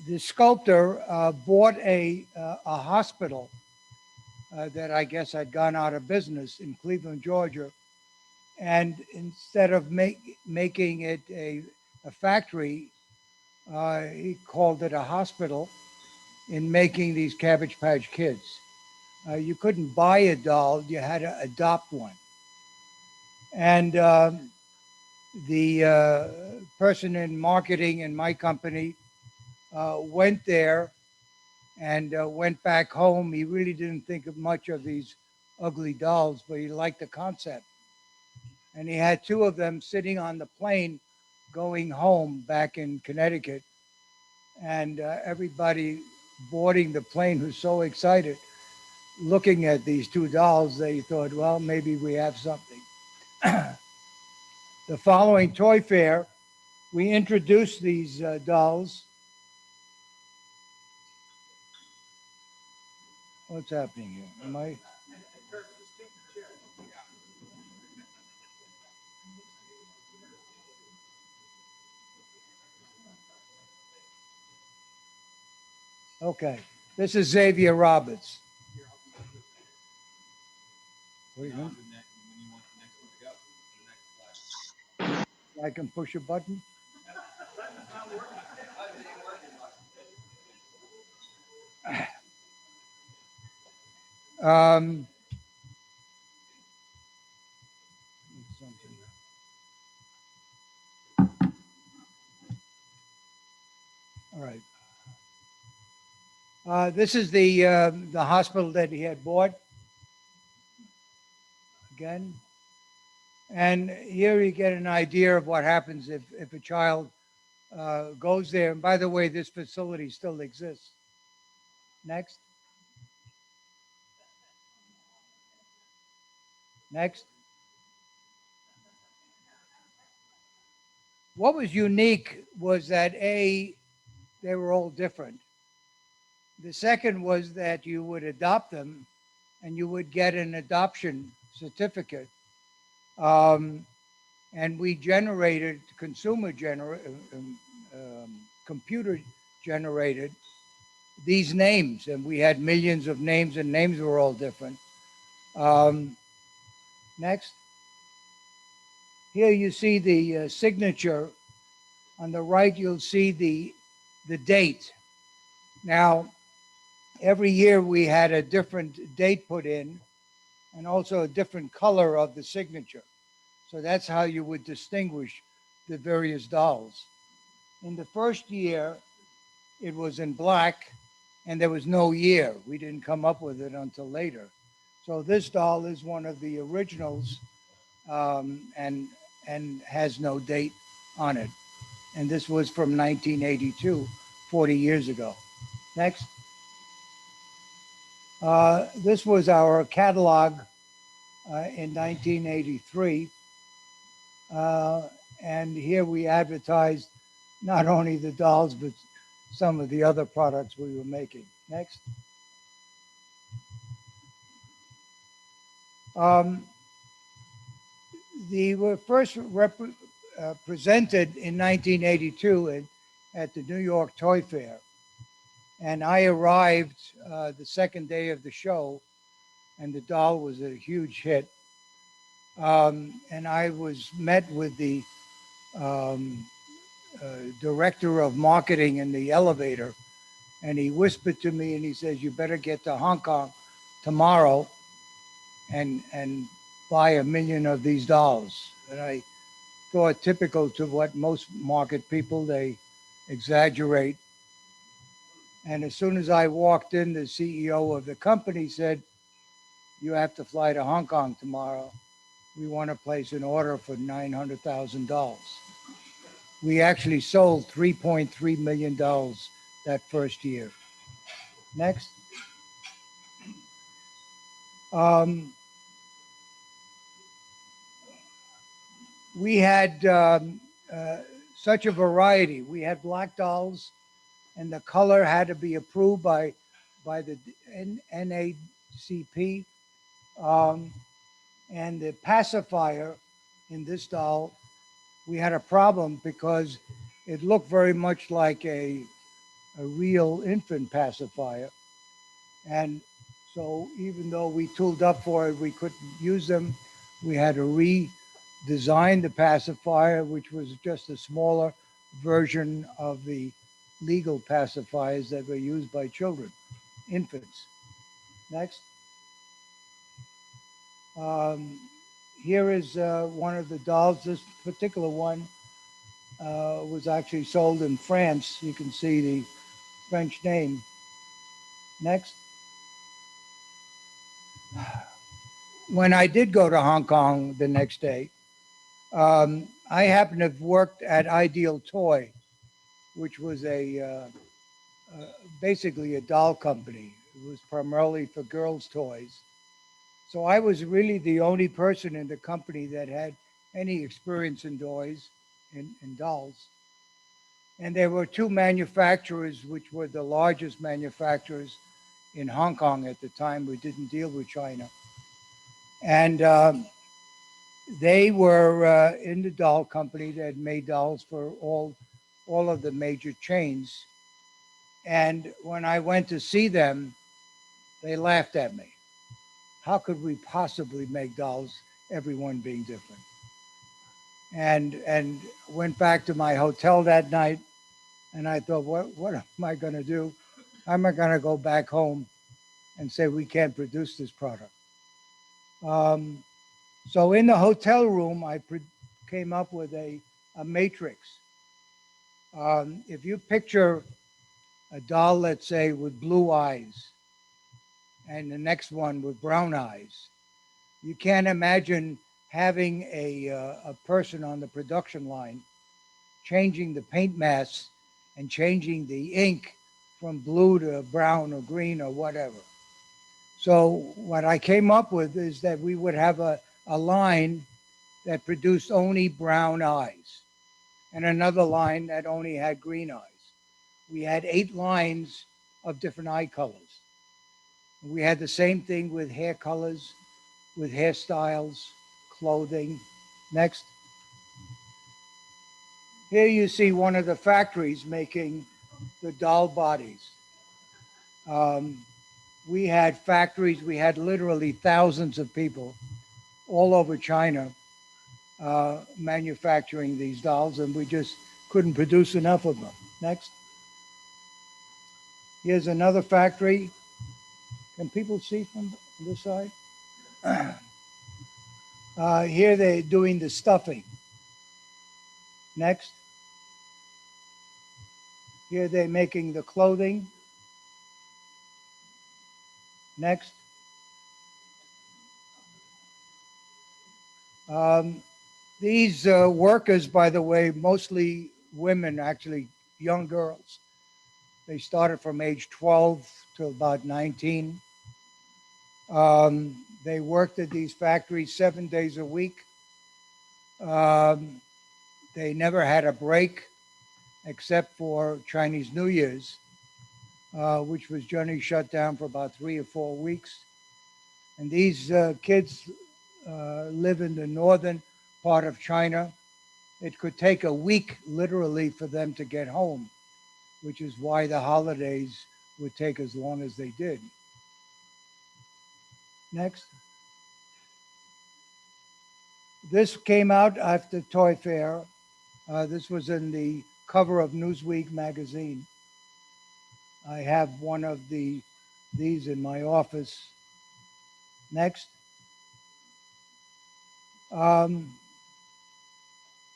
The sculptor bought a hospital that I guess had gone out of business in Cleveland, Georgia. And instead of making it a factory, he called it a hospital in making these Cabbage Patch Kids. You couldn't buy a doll, you had to adopt one. And the person in marketing in my company went there and went back home. He really didn't think of much of these ugly dolls, but he liked the concept. And he had two of them sitting on the plane going home back in Connecticut. And everybody boarding the plane was so excited looking at these two dolls, they thought, well, maybe we have something. The following toy fair, we introduced these dolls. What's happening here? Am I? Okay, this is Xavier Roberts. What do you mean? I can push a button? All right. This is the hospital that he had bought. Again. And here you get an idea of what happens if a child goes there. And by the way, this facility still exists. Next. Next. What was unique was that they were all different. The second was that you would adopt them and you would get an adoption certificate. And we generated computer generated these names, and we had millions of names, and names were all different. Next. Here you see the signature. On the right, you'll see the date. Now, every year we had a different date put in and also a different color of the signature. So that's how you would distinguish the various dolls. In the first year, it was in black and there was no year. We didn't come up with it until later. So this doll is one of the originals and has no date on it. And this was from 1982, 40 years ago. Next. This was our catalog in 1983. And here we advertised not only the dolls, but some of the other products we were making. Next. They were first presented in 1982 at the New York Toy Fair. And I arrived the second day of the show, and the doll was a huge hit. And I was met with the director of marketing in the elevator, and he whispered to me and he says, "You better get to Hong Kong tomorrow and buy 1 million of these dolls." And I thought, typical to what most market people, they exaggerate. And as soon as I walked in, the CEO of the company said, "You have to fly to Hong Kong tomorrow. We want to place an order for $900,000. We actually sold $3.3 million that first year. Next. We had such a variety. We had black dolls, and the color had to be approved by the NACP. And the pacifier in this doll, we had a problem because it looked very much like a real infant pacifier. And so even though we tooled up for it, we couldn't use them. We had to redesign the pacifier, which was just a smaller version of the legal pacifiers that were used by children, infants. Next. Here is one of the dolls. This particular one was actually sold in France. You can see the French name. Next. When I did go to Hong Kong the next day, I happened to have worked at Ideal Toy, which was basically a doll company. It was primarily for girls' toys. So I was really the only person in the company that had any experience in toys, in dolls. And there were two manufacturers, which were the largest manufacturers in Hong Kong at the time. We didn't deal with China. And they were in the doll company that made dolls for all of the major chains. And when I went to see them, they laughed at me. How could we possibly make dolls, everyone being different? And went back to my hotel that night, and I thought, what am I going to do? Am I going to go back home and say we can't produce this product? So in the hotel room, I came up with a matrix. If you picture a doll, let's say, with blue eyes, and the next one with brown eyes, you can't imagine having a person on the production line changing the paint mass and changing the ink from blue to brown or green or whatever. So what I came up with is that we would have a line that produced only brown eyes and another line that only had green eyes. We had 8 lines of different eye colors. We had the same thing with hair colors, with hairstyles, clothing. Next. Here you see one of the factories making the doll bodies. We had factories, we had literally thousands of people all over China manufacturing these dolls, and we just couldn't produce enough of them. Next. Here's another factory. Can people see from this side? Here they're doing the stuffing. Next. Here they're making the clothing. Next. These workers, by the way, mostly women, actually young girls. They started from age 12 to about 19. They worked at these factories 7 days a week. They never had a break except for Chinese New Year's, which was generally shut down for about 3 or 4 weeks. And these kids live in the northern part of China. It could take a week literally for them to get home, which is why the holidays would take as long as they did. Next. This came out after Toy Fair. This was in the cover of Newsweek magazine. I have one of these in my office. Next.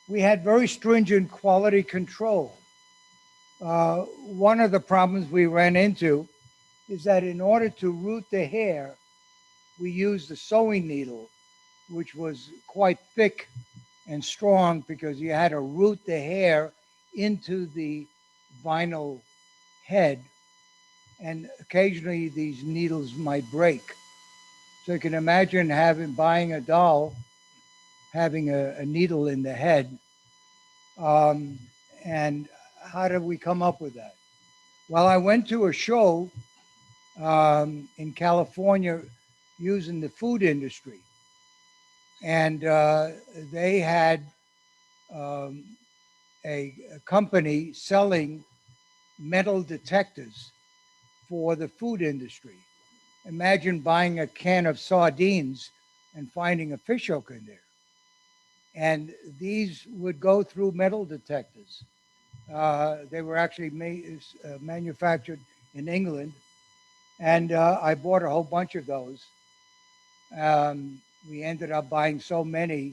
We had very stringent quality control. One of the problems we ran into is that in order to root the hair, we used a sewing needle, which was quite thick and strong because you had to root the hair into the vinyl head. And occasionally these needles might break. So you can imagine buying a doll, having a needle in the head. And how did we come up with that? Well, I went to a show in California using the food industry. And they had a company selling metal detectors for the food industry. Imagine buying a can of sardines and finding a fish hook in there. And these would go through metal detectors. They were actually manufactured in England. And I bought a whole bunch of those. We ended up buying so many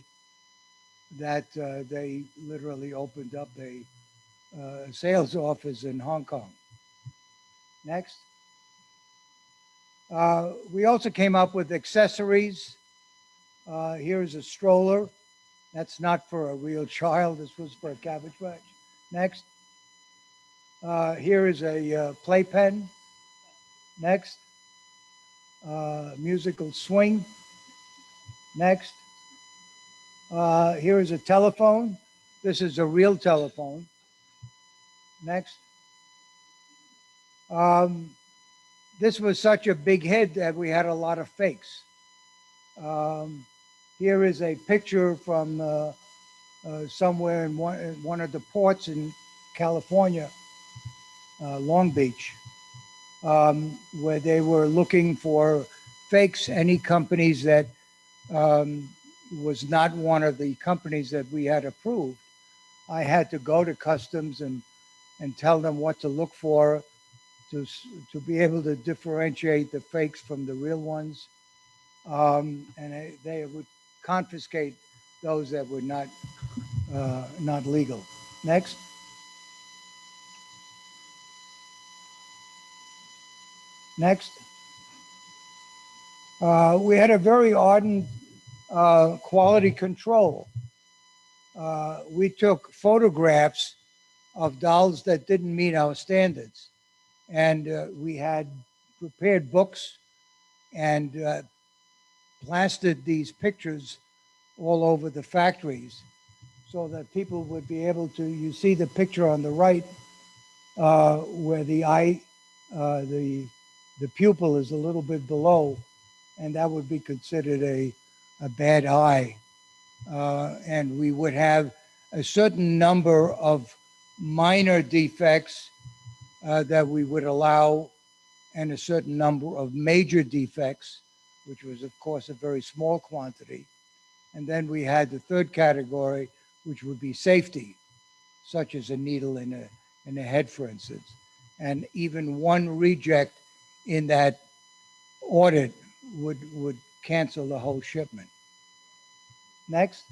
that they literally opened up a sales office in Hong Kong. Next. We also came up with accessories. Here's a stroller. That's not for a real child. This was for a Cabbage Patch. Next. Here is a playpen. Next. Musical swing. Next. Here is a telephone. This is a real telephone. Next. This was such a big hit that we had a lot of fakes. Here is a picture from somewhere in one of the ports in California, Long Beach, where they were looking for fakes, any companies that was not one of the companies that we had approved. I had to go to customs and tell them what to look for to be able to differentiate the fakes from the real ones. And they would confiscate those that were not legal. Next. Next. We had a very ardent quality control. We took photographs of dolls that didn't meet our standards. And we had prepared books and plastered these pictures all over the factories so that people would be able to, you see the picture on the right where the eye, the pupil is a little bit below, and that would be considered a bad eye. And we would have a certain number of minor defects that we would allow, and a certain number of major defects, which was of course a very small quantity. And then we had the third category, which would be safety, such as a needle in a head, for instance. And even one reject in that audit would cancel the whole shipment. Next.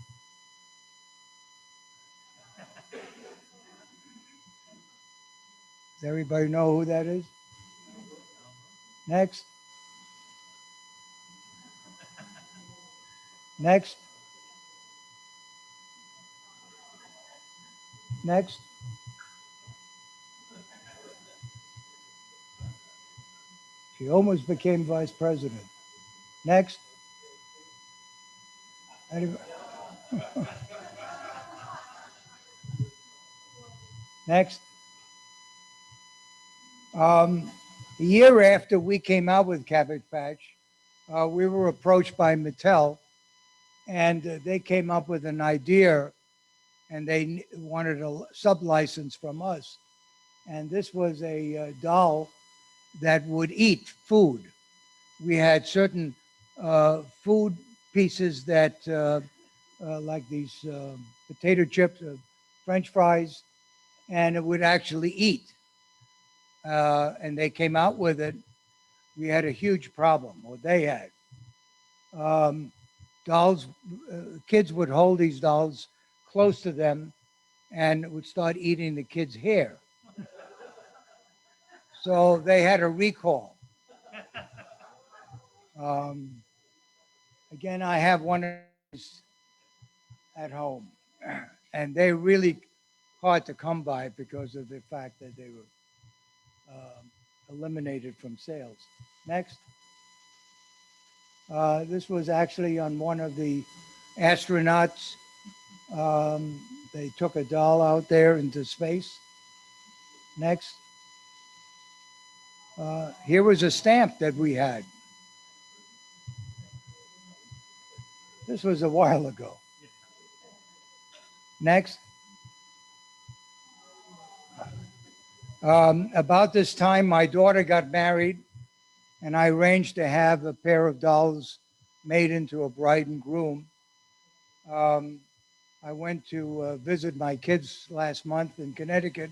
Does everybody know who that is? Next. Next. Next. She almost became vice president. Next. Anybody? Next. A year after we came out with Cabbage Patch, we were approached by Mattel And they came up with an idea, and they wanted a sub-license from us. And this was a doll that would eat food. We had certain food pieces that, like these potato chips, French fries, and it would actually eat. And they came out with it. We had a huge problem, or they had. Dolls, kids would hold these dolls close to them and would start eating the kid's hair. So they had a recall. Again, I have one of these at home, and they're really hard to come by because of the fact that they were eliminated from sales. Next. This was actually on one of the astronauts. They took a doll out there into space. Next. Here was a stamp that we had. This was a while ago. Next. About this time, my daughter got married, and I arranged to have a pair of dolls made into a bride and groom. I went to visit my kids last month in Connecticut,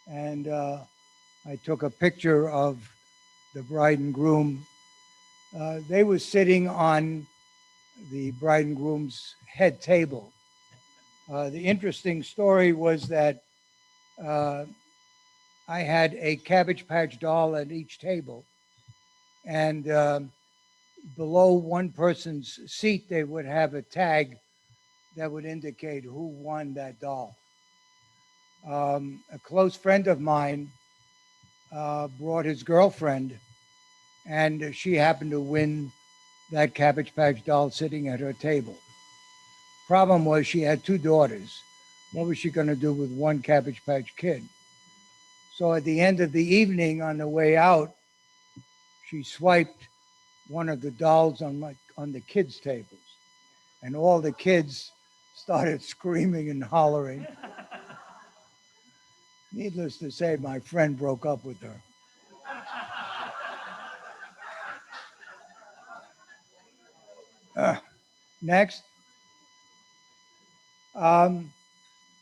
and I took a picture of the bride and groom. They were sitting on the bride and groom's head table. The interesting story was that I had a Cabbage Patch doll at each table, and below one person's seat, they would have a tag that would indicate who won that doll. A close friend of mine brought his girlfriend, and she happened to win that Cabbage Patch doll sitting at her table. Problem was she had two daughters. What was she going to do with one Cabbage Patch kid? So at the end of the evening, on the way out, she swiped one of the dolls on the kids' tables, and all the kids started screaming and hollering. Needless to say, my friend broke up with her. Next. I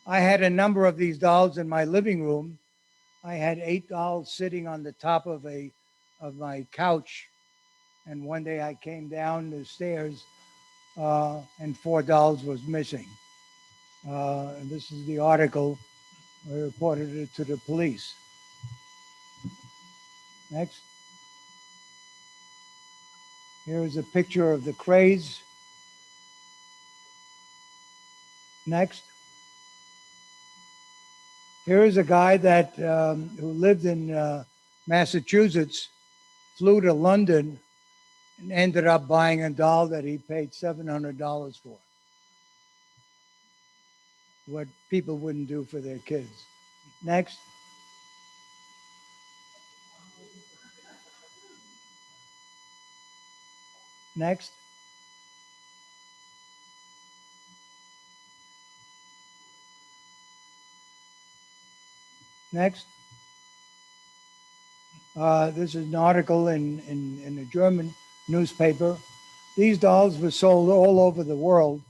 had a number of these dolls in my living room. I had 8 dolls sitting on the top of my couch, and one day I came down the stairs and 4 dolls was missing. And this is the article. I reported it to the police. Next. Here is a picture of the craze. Next. Here is a guy that who lived in Massachusetts, flew to London, and ended up buying a doll that he paid $700 for. What people wouldn't do for their kids. Next. Next. Next. This is an article in a German newspaper. These dolls were sold all over the world.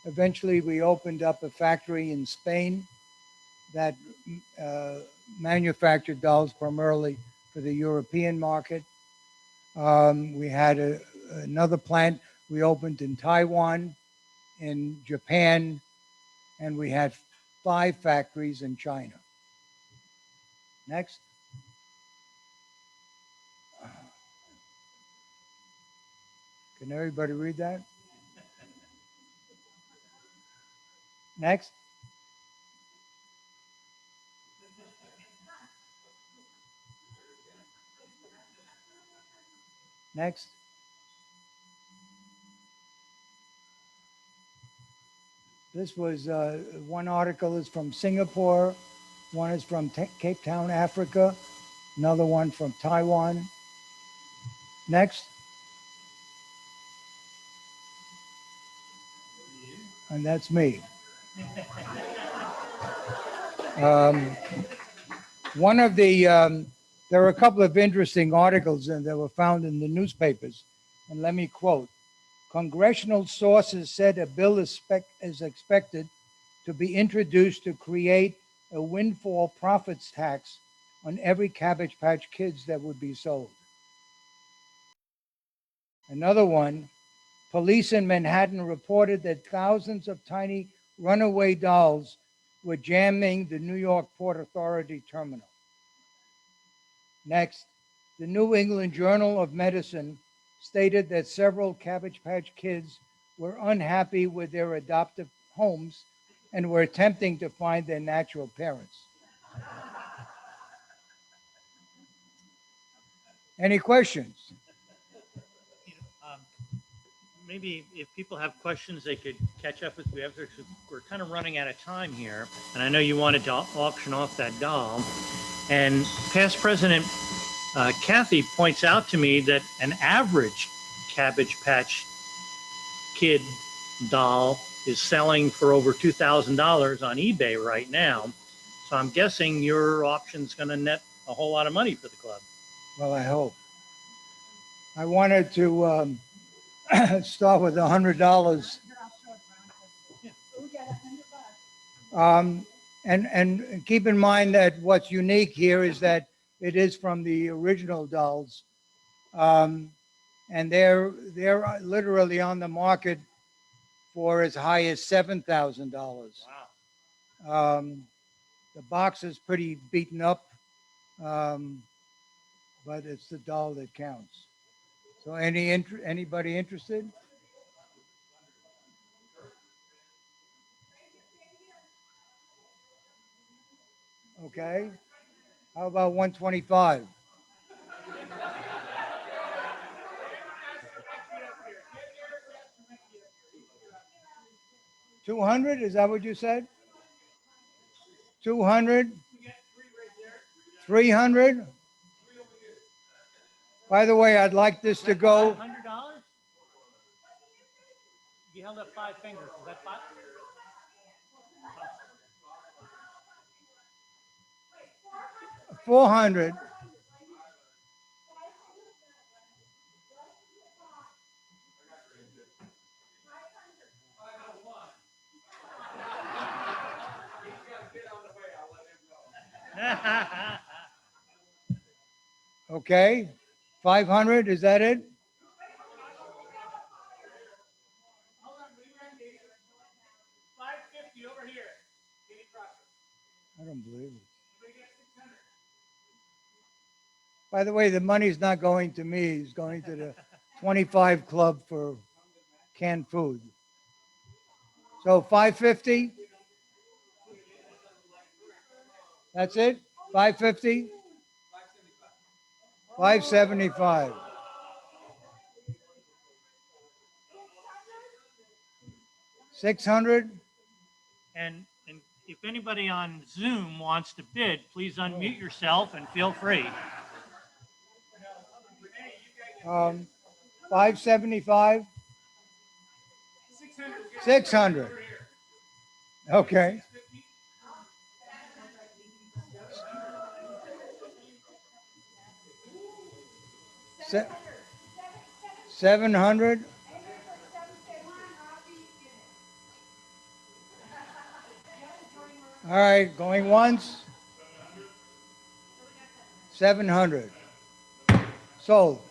Eventually, we opened up a factory in Spain that manufactured dolls primarily for the European market. We had another plant we opened in Taiwan, in Japan, and we had 5 factories in China. Next. Can everybody read that? Next. Next. This was one article is from Singapore, one is from Cape Town, Africa, another one from Taiwan. Next. and that's me. Um, One of the, there are a couple of interesting articles that were found in the newspapers. And let me quote, congressional sources said a bill is expected to be introduced to create a windfall profits tax on every Cabbage Patch Kids that would be sold. Another one, police in Manhattan reported that thousands of tiny runaway dolls were jamming the New York Port Authority terminal. Next, the New England Journal of Medicine stated that several Cabbage Patch Kids were unhappy with their adoptive homes and were attempting to find their natural parents. Any questions? Maybe if people have questions, they could catch up with me. We're kind of running out of time here, and I know you wanted to auction off that doll. And past President Kathy points out to me that an average Cabbage Patch Kid doll is selling for over $2,000 on eBay right now. So I'm guessing your auction's going to net a whole lot of money for the club. Well, I hope. I wanted to start with $100. And keep in mind that what's unique here is that it is from the original dolls. And they're literally on the market for as high as $7,000. Wow. The box is pretty beaten up, but it's the doll that counts. So anybody interested? Okay. How about 125? $200? Is that what you said? 200? 300? By the way, I'd like this to go. $100? You held up 5 fingers. Is that 5? 400. Okay, 500, is that it? I don't believe it. By the way, the money's not going to me, it's going to the 25 Club for canned food. So 550? That's it? 550? 575. $600? And if anybody on Zoom wants to bid, please unmute yourself and feel free. 575? 600. Okay. Se- 700? All right, going once. 700. Sold.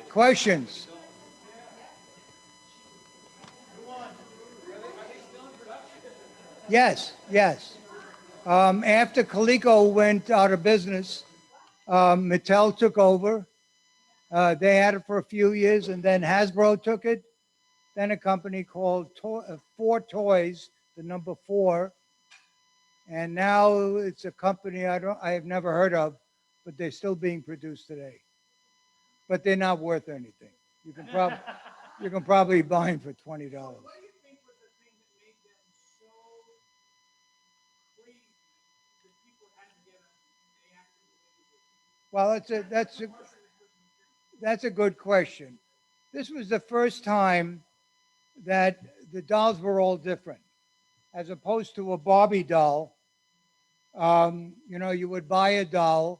Questions? Yes, yes. After Coleco went out of business, Mattel took over. They had it for a few years, and then Hasbro took it. Then a company called Four Toys, the number 4, and now it's a company I have never heard of, but they're still being produced today. But they're not worth anything. You can probably buy them for $20. Well, that's a good question. This was the first time that the dolls were all different, as opposed to a Barbie doll. You would buy a doll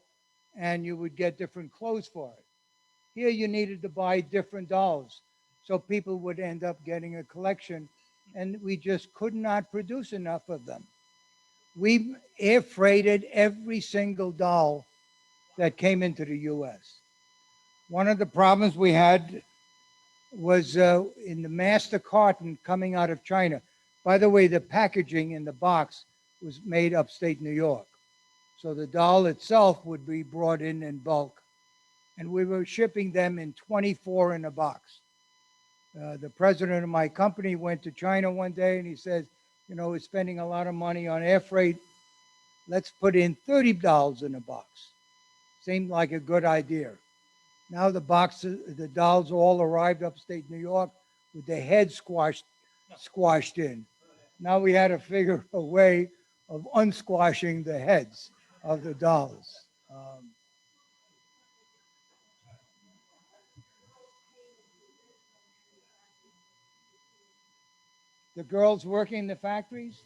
and you would get different clothes for it. Here you needed to buy different dolls. So people would end up getting a collection and we just could not produce enough of them. We air freighted every single doll that came into the US. One of the problems we had was in the master carton coming out of China. By the way, the packaging in the box was made upstate New York. So the doll itself would be brought in bulk. And we were shipping them in 24 in a box. The president of my company went to China one day and he says, we're spending a lot of money on air freight. Let's put in 30 dolls in a box. Seemed like a good idea. Now the dolls all arrived upstate New York with their heads squashed in. Now we had to figure a way of unsquashing the heads of the dolls. The girls working in the factories,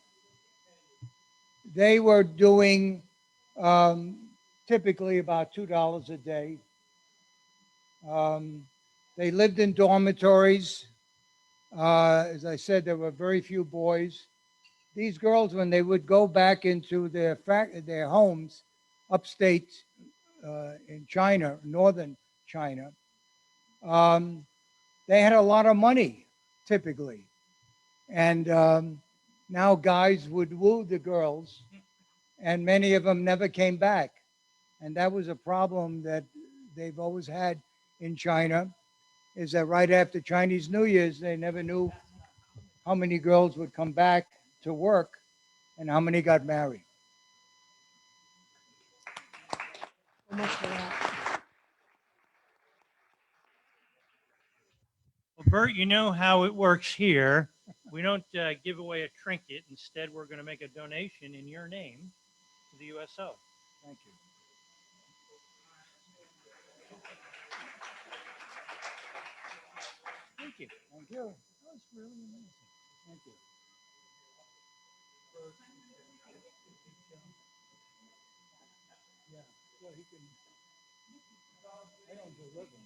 they were doing typically about $2 a day. They lived in dormitories. As I said, there were very few boys. These girls, when they would go back into their homes upstate in China, northern China, they had a lot of money, typically. And now guys would woo the girls, and many of them never came back. And that was a problem that they've always had in China, is that right after Chinese New Year's, they never knew how many girls would come back to work and how many got married. Well, Bert, you know how it works here. We don't give away a trinket. Instead, we're going to make a donation in your name to the USO. Thank you. Thank you. Thank you. That was really amazing. Thank you. Yeah, well, he can. I don't deliver.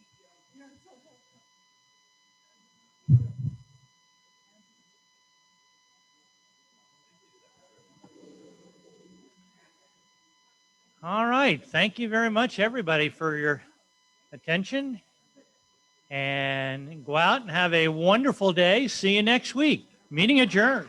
Yeah, it's okay. All right. Thank you very much, everybody, for your attention. And go out and have a wonderful day. See you next week. Meeting adjourned.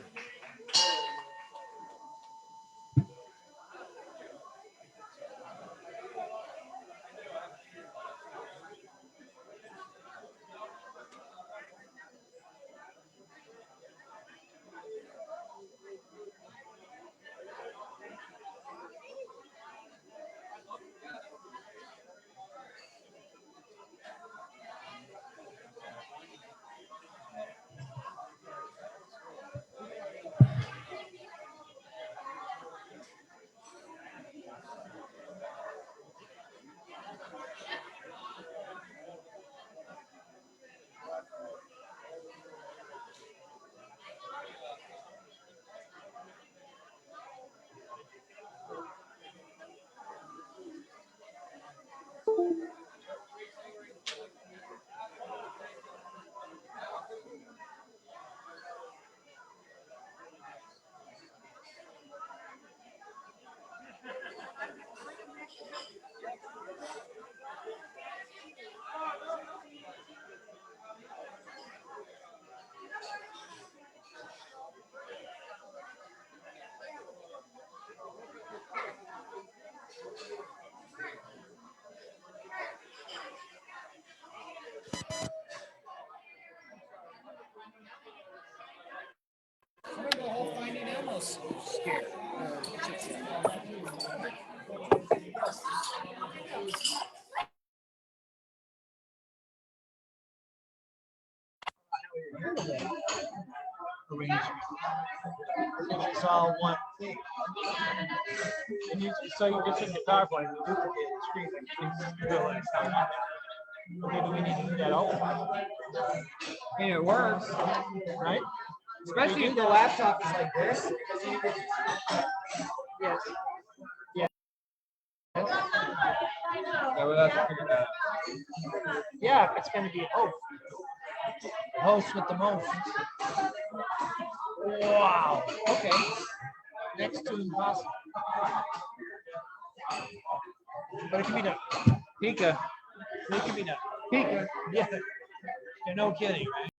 arrangement. It's all one thing. And so you just took the PowerPoint and duplicate the screen, and you realize how not. Okay, do we need to do that all the time? I mean, it works, right? Especially if the laptop is like this. Yes. So we'll have to figure that out. Yeah, it's going to be a host. A host with the most. Wow. Okay. Next to impossible. But it can be done. Pika. It can be done. Pika. Yeah. No kidding, right?